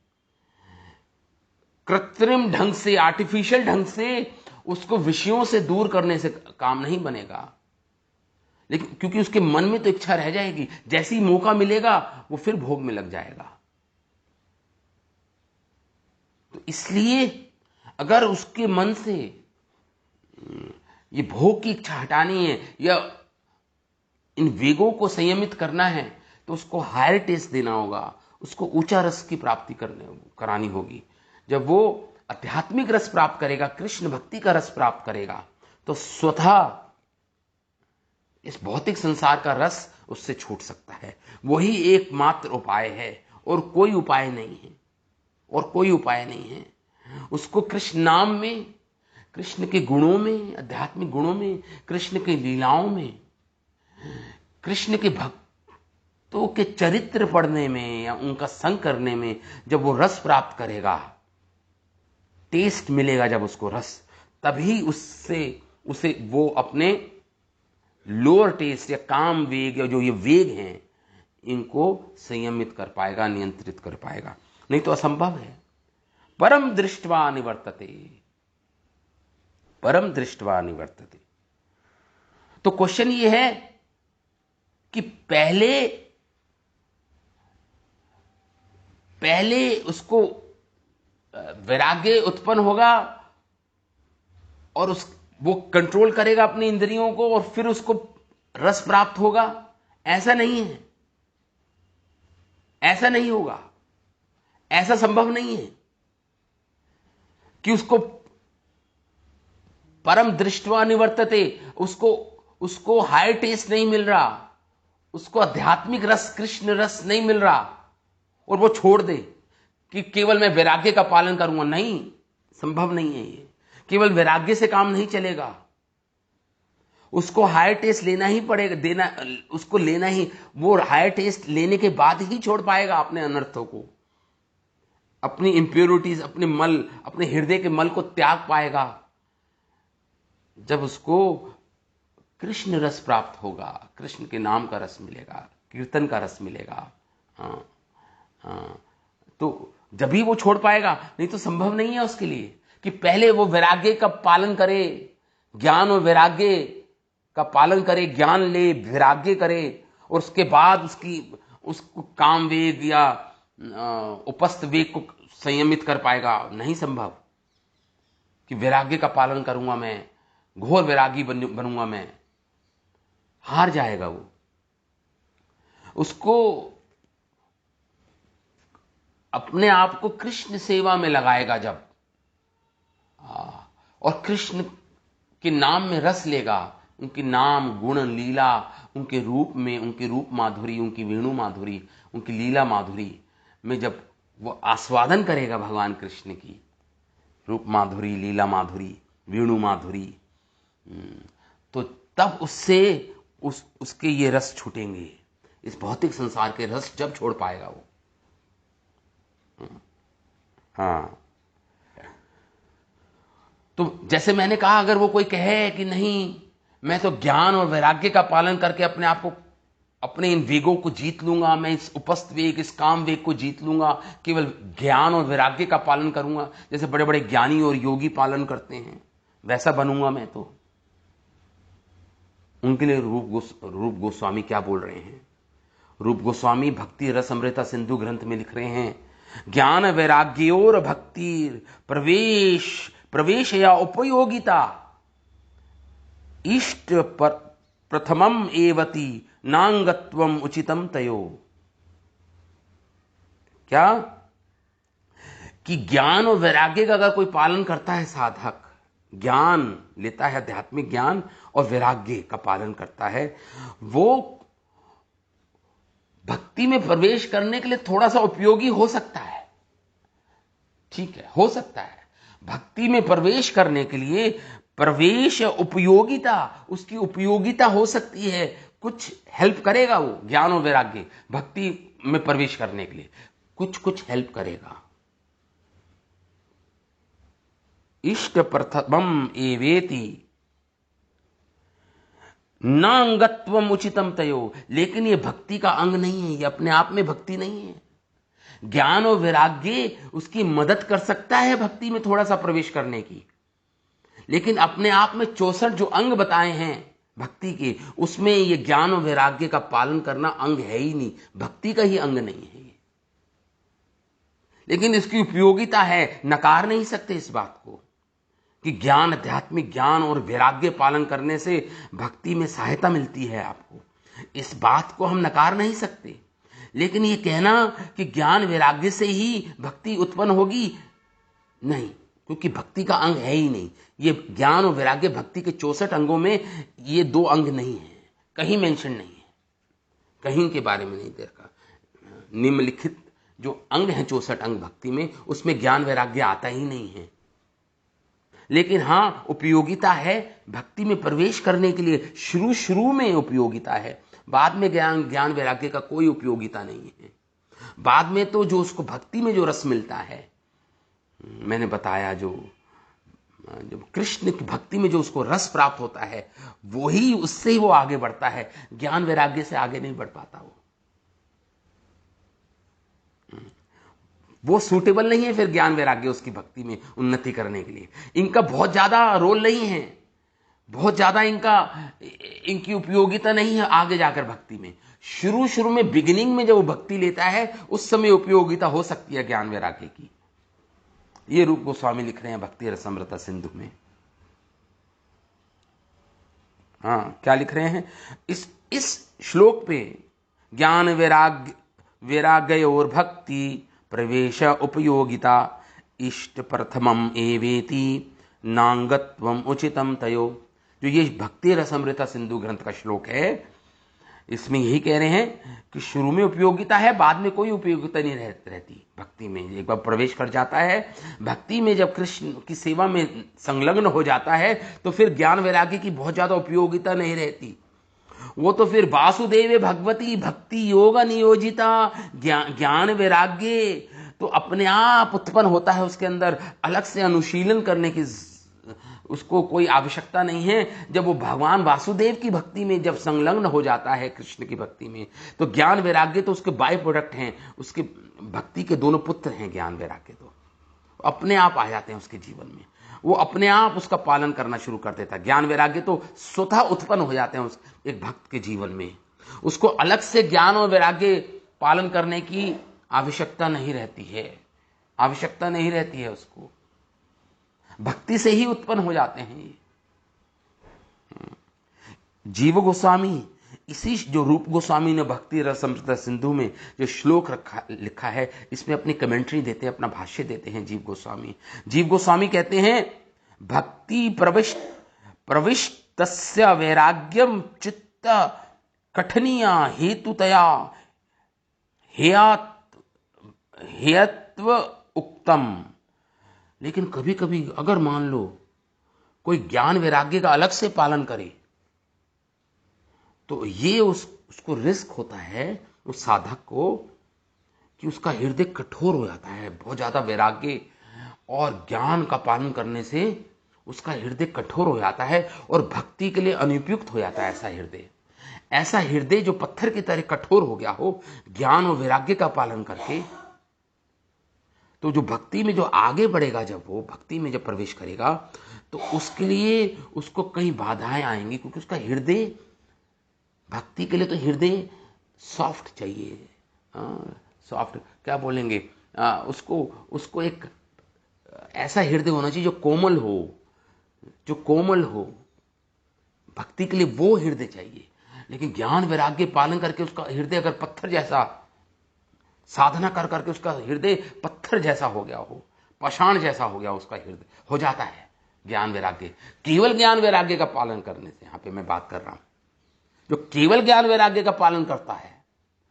कृत्रिम ढंग से, आर्टिफिशियल ढंग से उसको विषयों से दूर करने से काम नहीं बनेगा। लेकिन क्योंकि उसके मन में तो इच्छा रह जाएगी, जैसे ही मौका मिलेगा वो फिर भोग में लग जाएगा। तो इसलिए अगर उसके मन से ये भोग की इच्छा हटानी है या इन वेगों को संयमित करना है, तो उसको हायर टेस्ट देना होगा, उसको ऊंचा रस की प्राप्ति करानी होगी। जब वो आध्यात्मिक रस प्राप्त करेगा, कृष्ण भक्ति का रस प्राप्त करेगा, तो स्वतः इस भौतिक संसार का रस उससे छूट सकता है। वही एकमात्र उपाय है, और कोई उपाय नहीं है, और कोई उपाय नहीं है। उसको कृष्ण नाम में, कृष्ण के गुणों में, आध्यात्मिक गुणों में, कृष्ण के लीलाओं में, कृष्ण के भक्तों के चरित्र पढ़ने में या उनका संग करने में जब वो रस प्राप्त करेगा, टेस्ट मिलेगा जब उसको रस, तभी उसे वो अपने लोअर टेस्ट या काम वेग या जो ये वेग हैं, इनको संयमित कर पाएगा, नियंत्रित कर पाएगा। नहीं तो असंभव है। परम दृष्ट्वा निवर्तते, परम दृष्ट्वा निवर्तते। तो क्वेश्चन ये है कि पहले उसको वैराग्य उत्पन्न होगा और वो कंट्रोल करेगा अपनी इंद्रियों को, और फिर उसको रस प्राप्त होगा? ऐसा नहीं है, ऐसा नहीं होगा, ऐसा संभव नहीं है कि उसको परम दृष्ट्वा निवर्तते, उसको हाई टेस्ट नहीं मिल रहा, उसको आध्यात्मिक रस, कृष्ण रस नहीं मिल रहा, और वो छोड़ दे कि केवल मैं वैराग्य का पालन करूंगा। नहीं, संभव नहीं है ये। केवल वैराग्य से काम नहीं चलेगा, उसको हायर टेस्ट लेना ही पड़ेगा, उसको लेना ही, वो हायर टेस्ट लेने के बाद ही छोड़ पाएगा अपने अनर्थों को, अपनी इंप्योरिटीज, अपने मल, अपने हृदय के मल को त्याग पाएगा जब उसको कृष्ण रस प्राप्त होगा, कृष्ण के नाम का रस मिलेगा, कीर्तन का रस मिलेगा। तो जब ही वो छोड़ पाएगा, नहीं तो संभव नहीं है उसके लिए कि पहले वो वैराग्य का पालन करे, ज्ञान और वैराग्य का पालन करे, ज्ञान ले, वैराग्य करे, और उसके बाद उसको काम वेग या उपस्थ वेग को संयमित कर पाएगा। नहीं संभव कि वैराग्य का पालन करूंगा मैं, घोर वैरागी बनूंगा मैं। हार जाएगा वो। उसको अपने आप को कृष्ण सेवा में लगाएगा जब, और कृष्ण के नाम में रस लेगा, उनके नाम, गुण, लीला, उनके रूप में, उनकी रूप माधुरी, उनकी वेणु माधुरी, उनकी लीला माधुरी में जब वो आस्वादन करेगा भगवान कृष्ण की रूप माधुरी, लीला माधुरी, वेणु माधुरी, तो तब उससे उसके ये रस छूटेंगे। इस भौतिक संसार के रस जब छोड़ पाएगा वो। हाँ, तो जैसे मैंने कहा, अगर वो कोई कहे कि नहीं, मैं तो ज्ञान और वैराग्य का पालन करके अपने आप को, अपने इन वेगों को जीत लूंगा, मैं इस उपस्थ वेग, इस काम वेग को जीत लूंगा, केवल ज्ञान और वैराग्य का पालन करूंगा, जैसे बड़े बड़े ज्ञानी और योगी पालन करते हैं, वैसा बनूंगा मैं, तो उनके लिए रूप गोस्वामी क्या बोल रहे हैं? रूप गोस्वामी भक्ति रस अमृता सिंधु ग्रंथ में लिख रहे हैं, ज्ञान वैराग्योर भक्ति प्रवेश या उपयोगिता इष्ट प्रथमम एवती नांगत्वम उचितम तयो। क्या कि ज्ञान और वैराग्य का अगर कोई पालन करता है, साधक ज्ञान लेता है, आध्यात्मिक ज्ञान और वैराग्य का पालन करता है, वो भक्ति में प्रवेश करने के लिए थोड़ा सा उपयोगी हो सकता है, ठीक है, हो सकता है। भक्ति में प्रवेश करने के लिए प्रवेश उपयोगिता, उसकी उपयोगिता हो सकती है, कुछ हेल्प करेगा वो ज्ञान और वैराग्य भक्ति में प्रवेश करने के लिए कुछ हेल्प करेगा। इष्ट प्रथमम एवेति नांगत्वम उचितम तयो, लेकिन ये भक्ति का अंग नहीं है, ये अपने आप में भक्ति नहीं है। ज्ञान और वैराग्य उसकी मदद कर सकता है भक्ति में थोड़ा सा प्रवेश करने की, लेकिन अपने आप में 64 जो अंग बताए हैं भक्ति के, उसमें ये ज्ञान और वैराग्य का पालन करना अंग है ही नहीं, भक्ति का ही अंग नहीं है ये। लेकिन इसकी उपयोगिता है, नकार नहीं सकते इस बात को कि ज्ञान, आध्यात्मिक ज्ञान और वैराग्य पालन करने से भक्ति में सहायता मिलती है आपको, इस बात को हम नकार नहीं सकते। लेकिन ये कहना कि ज्ञान वैराग्य से ही भक्ति उत्पन्न होगी, नहीं, क्योंकि भक्ति का अंग है ही नहीं ये। ज्ञान और वैराग्य भक्ति के 64 अंगों में ये 2 अंग नहीं है, कहीं मेंशन नहीं है, कहीं के बारे में नहीं देखा। निम्नलिखित जो अंग हैं 64 अंग भक्ति में, उसमें ज्ञान वैराग्य आता ही नहीं है। लेकिन हां, उपयोगिता है भक्ति में प्रवेश करने के लिए, शुरू में उपयोगिता है, बाद में ज्ञान वैराग्य का कोई उपयोगिता नहीं है। बाद में तो जो उसको भक्ति में जो रस मिलता है, मैंने बताया जो कृष्ण की भक्ति में जो उसको रस प्राप्त होता है, वही उससे ही वो आगे बढ़ता है, ज्ञान वैराग्य से आगे नहीं बढ़ पाता। वो सूटेबल नहीं है फिर ज्ञान वैराग्य उसकी भक्ति में उन्नति करने के लिए। इनका बहुत ज्यादा रोल नहीं है, बहुत ज्यादा इनकी उपयोगिता नहीं है आगे जाकर भक्ति में। शुरू में बिगिनिंग में जब वो भक्ति लेता है, उस समय उपयोगिता हो सकती है ज्ञान वैराग्य की। ये रूप गोस्वामी लिख रहे हैं भक्ति रसामृत सिंधु में। हाँ, क्या लिख रहे हैं इस श्लोक पे? ज्ञान वैराग्य और भक्ति प्रवेश उपयोगिता इष्ट प्रथमम एवेति नांगत्वम उचितम तयो। जो ये भक्ति रसामृत सिंधु ग्रंथ का श्लोक है, इसमें यही कह रहे हैं कि शुरू में उपयोगिता है, बाद में कोई उपयोगिता नहीं रहती भक्ति में। एक बार प्रवेश कर जाता है भक्ति में, जब कृष्ण की सेवा में संलग्न हो जाता है, तो फिर ज्ञान वैराग्य की बहुत ज्यादा उपयोगिता नहीं रहती। वो तो फिर वासुदेव भगवती भक्ति योग नियोजिता, ज्ञान वैराग्य तो अपने आप उत्पन्न होता है उसके अंदर, अलग से अनुशीलन करने की उसको कोई आवश्यकता नहीं है। जब वो भगवान वासुदेव की भक्ति में जब संलग्न हो जाता है कृष्ण की भक्ति में, तो ज्ञान वैराग्य तो उसके बाय प्रोडक्ट हैं, उसके भक्ति के दोनों पुत्र हैं। ज्ञान वैराग्य तो अपने आप आ जाते हैं उसके जीवन में, वो अपने आप उसका पालन करना शुरू कर देता है। ज्ञान वैराग्य तो स्वतः उत्पन्न हो जाते हैं उस एक भक्त के जीवन में, उसको अलग से ज्ञान और वैराग्य पालन करने की आवश्यकता नहीं रहती है, आवश्यकता नहीं रहती है उसको, भक्ति से ही उत्पन्न हो जाते हैं। जीव गोस्वामी, इसी जो रूप गोस्वामी ने भक्ति रसामृत सिंधु में जो श्लोक लिखा है, इसमें अपनी कमेंट्री देते हैं, अपना भाष्य देते हैं जीव गोस्वामी। जीव गोस्वामी कहते हैं, भक्ति प्रविष्टस्य वैराग्यम चित्त कठिनिया हेतुतया हेयत्व उक्तम। लेकिन कभी कभी अगर मान लो कोई ज्ञान वैराग्य का अलग से पालन करे, तो ये उसको रिस्क होता है उस साधक को कि उसका हृदय कठोर हो जाता है। बहुत ज्यादा वैराग्य और ज्ञान का पालन करने से उसका हृदय कठोर हो जाता है और भक्ति के लिए अनुपयुक्त हो जाता है। ऐसा हृदय जो पत्थर की तरह कठोर हो गया हो ज्ञान और वैराग्य का पालन करके, तो जो भक्ति में जो आगे बढ़ेगा, जब वो भक्ति में जब प्रवेश करेगा, तो उसके लिए उसको कई बाधाएं आएंगी, क्योंकि उसका हृदय, भक्ति के लिए तो हृदय सॉफ्ट चाहिए। सॉफ्ट क्या बोलेंगे, उसको एक ऐसा हृदय होना चाहिए जो कोमल हो, भक्ति के लिए वो हृदय चाहिए। लेकिन ज्ञान वैराग्य पालन करके उसका हृदय अगर पत्थर जैसा, साधना कर करके उसका हृदय पत्थर जैसा हो गया हो, पाषाण जैसा हो गया, उसका हृदय हो जाता है ज्ञान वैराग्य, केवल ज्ञान वैराग्य का पालन करने से। यहां पे मैं बात कर रहा हूं, जो केवल ज्ञान वैराग्य का पालन करता है,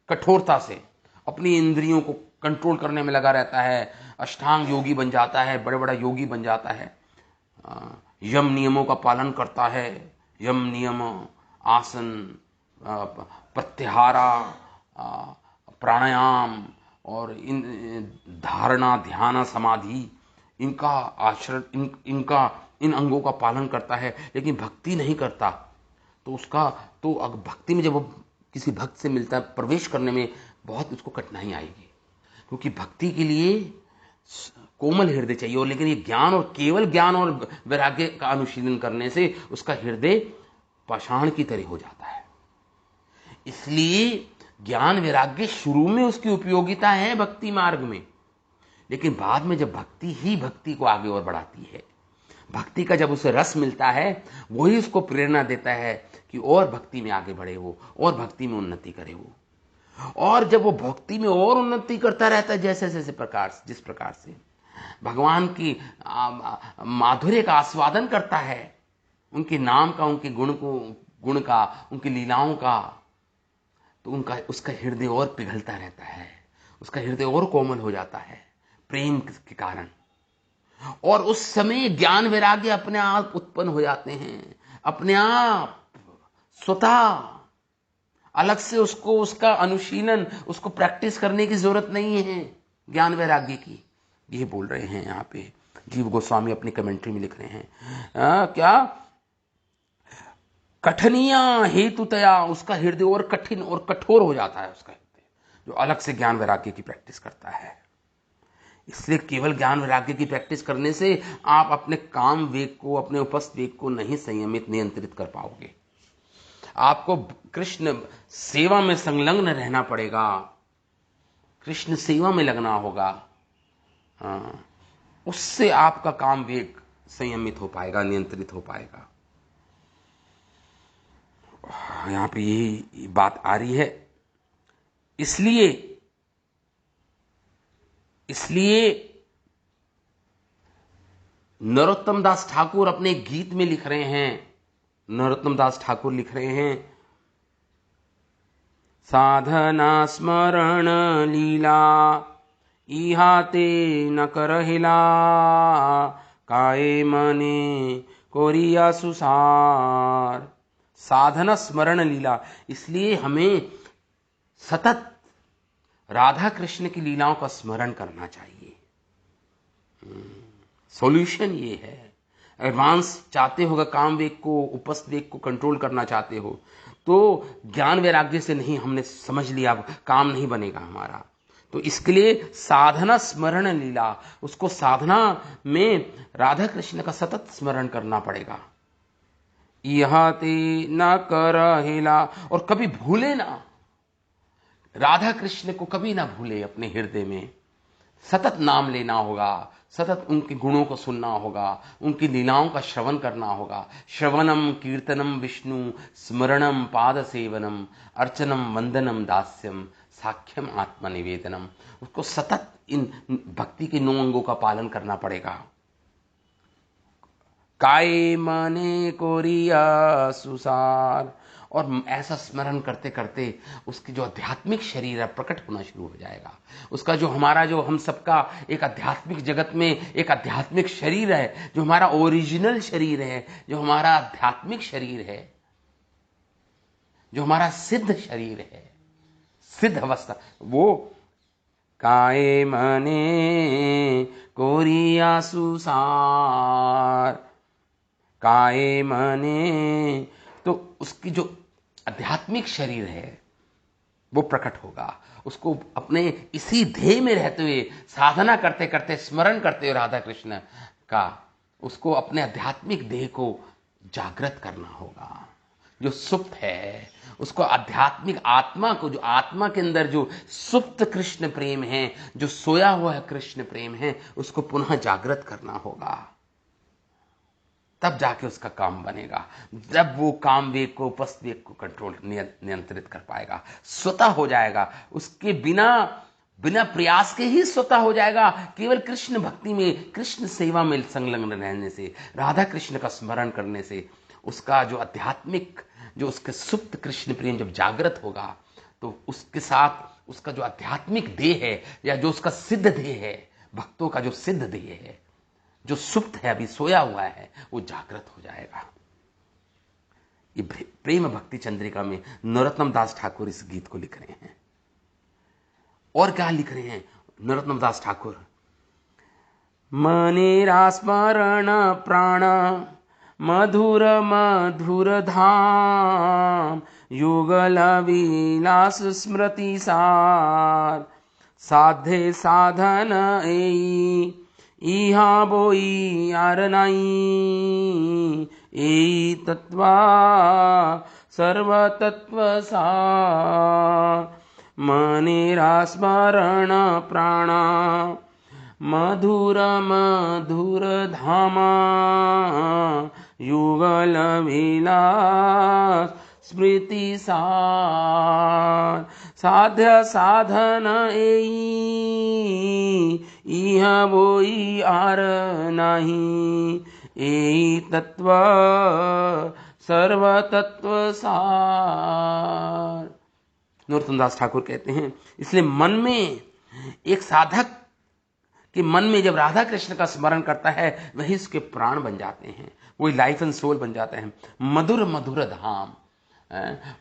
कठोरता से अपनी इंद्रियों को कंट्रोल करने में लगा रहता है, अष्टांग योगी बन जाता है, बड़े बड़ा योगी बन जाता है, यम नियमों का पालन करता है, यम नियम, आसन, प्रत्याहारा, प्राणायाम और इन धारणा, ध्यान, समाधि, इनका आचरण, इनका इन अंगों का पालन करता है, लेकिन भक्ति नहीं करता, तो उसका तो अगर भक्ति में जब वो किसी भक्त से मिलता है, प्रवेश करने में बहुत उसको कठिनाई आएगी, क्योंकि भक्ति के लिए कोमल हृदय चाहिए। और लेकिन ये ज्ञान, और केवल ज्ञान और वैराग्य का अनुशीलन करने से उसका हृदय पाषाण की तरह हो जाता है। इसलिए ज्ञान वैराग्य शुरू में उसकी उपयोगिता है भक्ति मार्ग में, लेकिन बाद में जब भक्ति ही भक्ति को आगे और बढ़ाती है, भक्ति का जब उसे रस मिलता है, वही उसको प्रेरणा देता है कि और भक्ति में आगे बढ़े वो, और भक्ति में उन्नति करे वो। और जब वो भक्ति में और उन्नति करता रहता है, जैसे जैसे प्रकार, जिस प्रकार से भगवान की माधुर्य का आस्वादन करता है, उनके नाम का, उनके गुण का, उनकी लीलाओं का, तो उसका हृदय और पिघलता रहता है, उसका हृदय और कोमल हो जाता है प्रेम के कारण। और उस समय ज्ञान वैराग्य अपने आप उत्पन्न हो जाते हैं, अपने आप स्वतः, अलग से उसको उसका अनुशीलन, उसको प्रैक्टिस करने की जरूरत नहीं है ज्ञान वैराग्य की। ये बोल रहे हैं यहाँ पे जीव गोस्वामी अपनी कमेंट्री में लिख रहे हैं। क्या कठिनिया हेतुतया, उसका हृदय और कठिन और कठोर हो जाता है उसका हृदय, जो अलग से ज्ञान वैराग्य की प्रैक्टिस करता है। इसलिए केवल ज्ञान वैराग्य की प्रैक्टिस करने से आप अपने काम वेग को, अपने उपस्थ वेग को नहीं संयमित, नियंत्रित कर पाओगे। आपको कृष्ण सेवा में संलग्न रहना पड़ेगा, कृष्ण सेवा में लगना होगा, उससे आपका काम वेग संयमित हो पाएगा, नियंत्रित हो पाएगा। यहां पे यही बात आ रही है। इसलिए नरोत्तम दास ठाकुर अपने गीत में लिख रहे हैं, नरोत्तम दास ठाकुर लिख रहे हैं, साधना स्मरण लीला इहाते न करहिला, काये मने कोरिया सुसार। साधना स्मरण लीला, इसलिए हमें सतत राधा कृष्ण की लीलाओं का स्मरण करना चाहिए। सॉल्यूशन ये है। एडवांस चाहते हो, काम वेग को, उपस्थ वेग को कंट्रोल करना चाहते हो, तो ज्ञान वैराग्य से नहीं, हमने समझ लिया काम नहीं बनेगा हमारा। तो इसके लिए साधना स्मरण लीला, उसको साधना में राधा कृष्ण का सतत स्मरण करना पड़ेगा। यह ते न करहिला, और कभी भूले ना, राधा कृष्ण को कभी ना भूले, अपने हृदय में सतत नाम लेना होगा, सतत उनके गुणों को सुनना होगा, उनकी लीलाओं का श्रवण करना होगा। श्रवणम कीर्तनम विष्णु, स्मरणम पाद सेवनम, अर्चनम वंदनम दास्यम, साख्यम आत्मनिवेदनम। उसको सतत इन भक्ति के 9 अंगों का पालन करना पड़ेगा। काय मने कोरिया सुसार, और ऐसा स्मरण करते करते उसकी जो आध्यात्मिक शरीर है प्रकट होना शुरू हो जाएगा। उसका जो हमारा, जो हम सबका एक आध्यात्मिक जगत में एक आध्यात्मिक शरीर है, जो हमारा ओरिजिनल शरीर है, जो हमारा आध्यात्मिक शरीर है, जो हमारा सिद्ध शरीर है, सिद्ध अवस्था, वो काये मने कोरिया सुसार, काये मने, तो उसकी जो आध्यात्मिक शरीर है वो प्रकट होगा। उसको अपने इसी ध्येय में रहते हुए, साधना करते करते, स्मरण करते हुए राधा कृष्ण का, उसको अपने आध्यात्मिक देह को जागृत करना होगा। जो सुप्त है उसको, आध्यात्मिक आत्मा को, जो आत्मा के अंदर जो सुप्त कृष्ण प्रेम है, जो सोया हुआ है कृष्ण प्रेम है, उसको पुनः जागृत करना होगा। तब जाके उसका काम बनेगा, जब वो काम वेग को, उपस्थ वेग को कंट्रोल, नियंत्रित कर पाएगा, स्वतः हो जाएगा, उसके बिना प्रयास के ही स्वतः हो जाएगा। केवल कृष्ण भक्ति में, कृष्ण सेवा में संलग्न रहने से, राधा कृष्ण का स्मरण करने से, उसका जो आध्यात्मिक, जो उसके सुप्त कृष्ण प्रेम जब जागृत होगा, तो उसके साथ उसका जो आध्यात्मिक देह है या जो उसका सिद्ध देह है, भक्तों का जो सिद्ध देह है, जो सुप्त है, अभी सोया हुआ है, वो जागृत हो जाएगा। ये प्रेम भक्ति चंद्रिका में नरोत्तम दास ठाकुर इस गीत को लिख रहे हैं। और क्या लिख रहे हैं नरोत्तम दास ठाकुर? मनेरा स्मरण प्राण मधुर मधुर धाम, युगल विलास स्मृति सार, साधे साधन एई इहा बोई आर नाई, एई तत्वा सर्व तत्व सार। मनेरा स्मरण प्राण मधुर मधुर धामा, युगल विलास स्मृति सार, साध्य साधन एई इह बोई आर नाही, एई तत्व सर्व तत्व सार। नरोत्तम दास ठाकुर कहते हैं, इसलिए मन में एक साधक के मन में जब राधा कृष्ण का स्मरण करता है, वही उसके प्राण बन जाते हैं, वही लाइफ एंड सोल बन जाते हैं। मधुर मधुर धाम,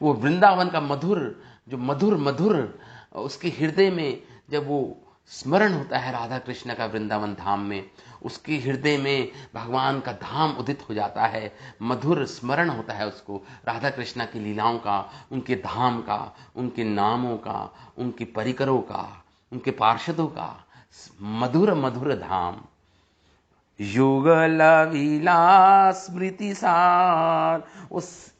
वो वृंदावन का मधुर, जो मधुर मधुर उसके हृदय में जब वो स्मरण होता है राधा कृष्ण का वृंदावन धाम में, उसके हृदय में भगवान का धाम उदित हो जाता है। मधुर स्मरण होता है उसको राधा कृष्ण की लीलाओं का, उनके धाम का, उनके नामों का, उनके परिकरों का, उनके पार्षदों का। मधुर मधुर धाम, युगल विलास स्मृति सार,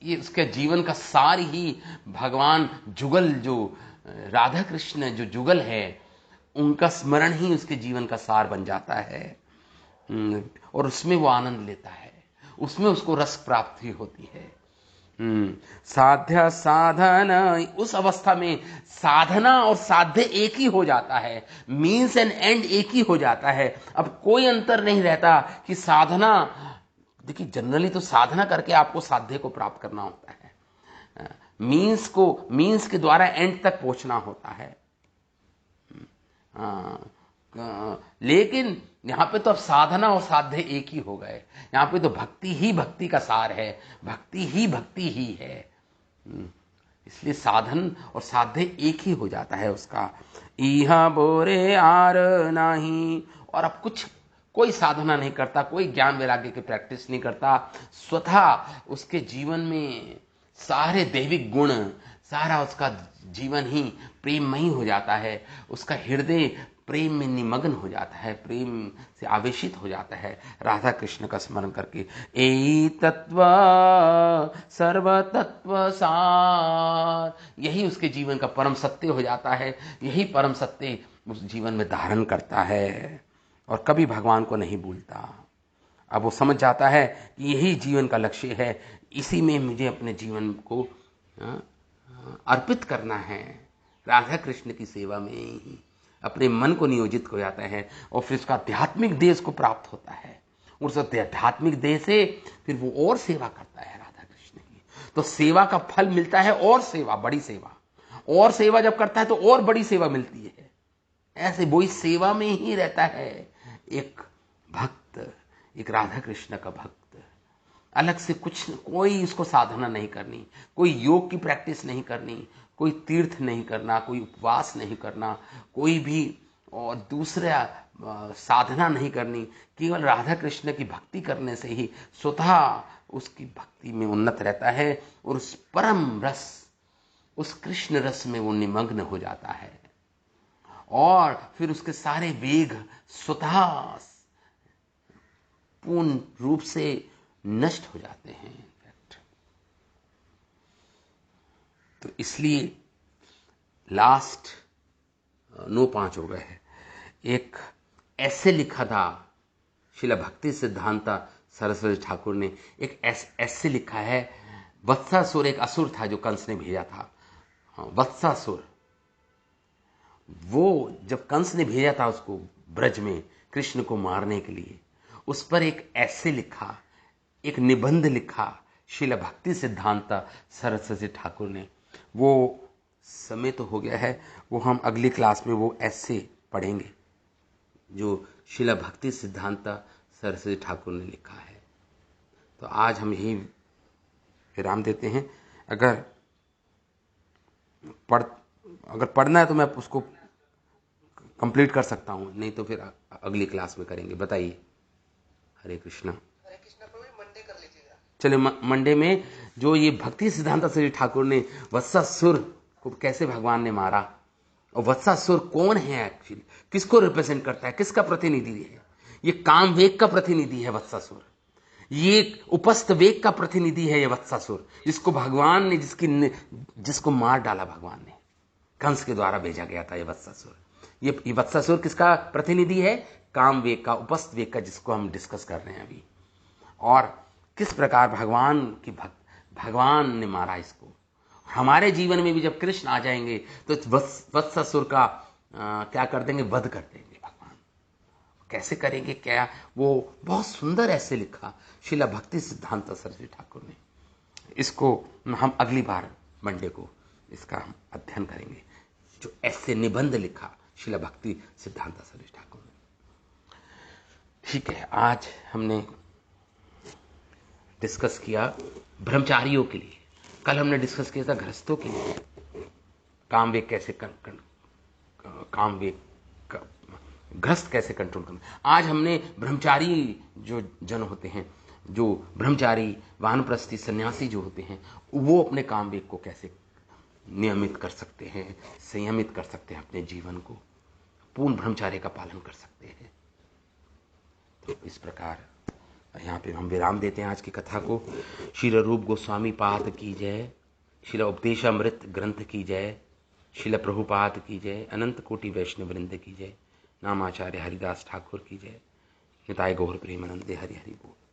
ये उसके जीवन का सार ही भगवान जुगल, जो राधा कृष्ण जो जुगल है, उनका स्मरण ही उसके जीवन का सार बन जाता है। और उसमें वो आनंद लेता है, उसमें उसको रस प्राप्ति होती है। साध्य साधन, उस अवस्था में साधना और साध्य एक ही हो जाता है, मीन्स एंड एंड एक ही हो जाता है। अब कोई अंतर नहीं रहता कि साधना, देखिए जनरली तो साधना करके आपको साध्य को प्राप्त करना होता है, मीन्स के द्वारा एंड तक पहुंचना होता है। लेकिन यहां पे तो अब साधना और साध्य एक ही हो गए। यहां पे तो भक्ति ही भक्ति का सार है, भक्ति ही है। इसलिए साधन और साध्य एक ही हो जाता है उसका। इहा बोरे आर नाही, और अब कोई साधना नहीं करता, कोई ज्ञान वैराग्य की प्रैक्टिस नहीं करता, स्वतः उसके जीवन में सारे दैविक गुण, सारा उसका जीवन ही प्रेममयी हो जाता है, उसका हृदय प्रेम में निमग्न हो जाता है, प्रेम से आवेशित हो जाता है राधा कृष्ण का स्मरण करके। एई तत्व सर्व तत्व सार, यही उसके जीवन का परम सत्य हो जाता है, यही परम सत्य उस जीवन में धारण करता है और कभी भगवान को नहीं भूलता। अब वो समझ जाता है कि यही जीवन का लक्ष्य है, इसी में मुझे अपने जीवन को अर्पित करना है, राधा कृष्ण की सेवा में ही अपने मन को नियोजित हो जाता है और फिर उसका आध्यात्मिक देह को प्राप्त होता है। उस आध्यात्मिक देह से फिर वो और सेवा करता है राधा कृष्ण की, तो सेवा का फल मिलता है, और सेवा, बड़ी सेवा, और सेवा जब करता है तो और बड़ी सेवा मिलती है। ऐसे वही सेवा में ही रहता है एक भक्त, एक राधा कृष्ण का भक्त। अलग से कोई इसको साधना नहीं करनी, कोई योग की प्रैक्टिस नहीं करनी, कोई तीर्थ नहीं करना, कोई उपवास नहीं करना, कोई भी और दूसरा साधना नहीं करनी। केवल राधा कृष्ण की भक्ति करने से ही स्वतः उसकी भक्ति में उन्नत रहता है और उस परम रस, उस कृष्ण रस में वो निमग्न हो जाता है और फिर उसके सारे वेग स्वतः पूर्ण रूप से नष्ट हो जाते हैं। तो इसलिए लास्ट 9-5 हो गए हैं। एक ऐसे लिखा था श्रील भक्ति सिद्धांता सरस्वती ठाकुर ने, एक ऐसे लिखा है। वत्सासुर एक असुर था जो कंस ने भेजा था। वत्सासुर, वो जब कंस ने भेजा था उसको ब्रज में कृष्ण को मारने के लिए, उस पर एक ऐसे लिखा, एक निबंध लिखा श्रील भक्ति सिद्धांता सरस्वती ठाकुर ने। वो समय तो हो गया है, वो हम अगली क्लास में वो ऐसे पढ़ेंगे जो शिला भक्ति सिद्धांत सरस्वती ठाकुर ने लिखा है। तो आज हम यही विराम देते हैं। अगर पढ़ना है तो मैं उसको कंप्लीट कर सकता हूँ, नहीं तो फिर अगली क्लास में करेंगे। बताइए। हरे कृष्णा। प्रभु मंडे कर लीजिएगा। चलिए मंडे में जो ये भक्ति सिद्धांत श्री ठाकुर ने वत्सासुर को कैसे भगवान ने मारा, और वत्सासुर कौन है एक्चुअली, किसको रिप्रेजेंट करता है, किसका प्रतिनिधि है? ये काम वेग का प्रतिनिधि है वत्सासुर। ये उपस्थ वेग का प्रतिनिधि है ये वत्सासुर, जिसको भगवान ने जिसको मार डाला भगवान ने, कंस के द्वारा भेजा गया था ये वत्सासुर। ये वत्सासुर किसका प्रतिनिधि है? काम वेग का, उपस्थ वेग का, जिसको हम डिस्कस कर रहे हैं अभी। और किस प्रकार भगवान ने मारा इसको। हमारे जीवन में भी जब कृष्ण आ जाएंगे तो वत्सासुर का क्या कर देंगे? वध कर देंगे भगवान। कैसे करेंगे, क्या, वो बहुत सुंदर ऐसे लिखा शिला भक्ति सिद्धांत सरस्वती ठाकुर ने। इसको हम अगली बार मंडे को इसका हम अध्ययन करेंगे, जो ऐसे निबंध लिखा शिला भक्ति सिद्धांत सरस्वती ठाकुर ने। ठीक है, आज हमने डिस्कस किया ब्रह्मचारियों के लिए, कल हमने डिस्कस किया था गृहस्थों के लिए, काम वेग कैसे काम वेग ग्रस्त कैसे कंट्रोल करना। आज हमने ब्रह्मचारी जो जन होते हैं, जो ब्रह्मचारी वानप्रस्थी सन्यासी जो होते हैं, वो अपने काम वेग को कैसे नियमित कर सकते हैं, संयमित कर सकते हैं, अपने जीवन को पूर्ण ब्रह्मचार्य का पालन कर सकते हैं। तो इस प्रकार यहाँ पे हम विराम देते हैं आज की कथा को। श्री रूप गोस्वामी पाद की जय, श्री उपदेशामृत ग्रंथ की जय, श्रील प्रभुपाद की जय, अनंत कोटि वैष्णव वृंद की जय, नामाचार्य हरिदास ठाकुर की जय, निताय गौर प्रेमानंदे हरि हरि बोल।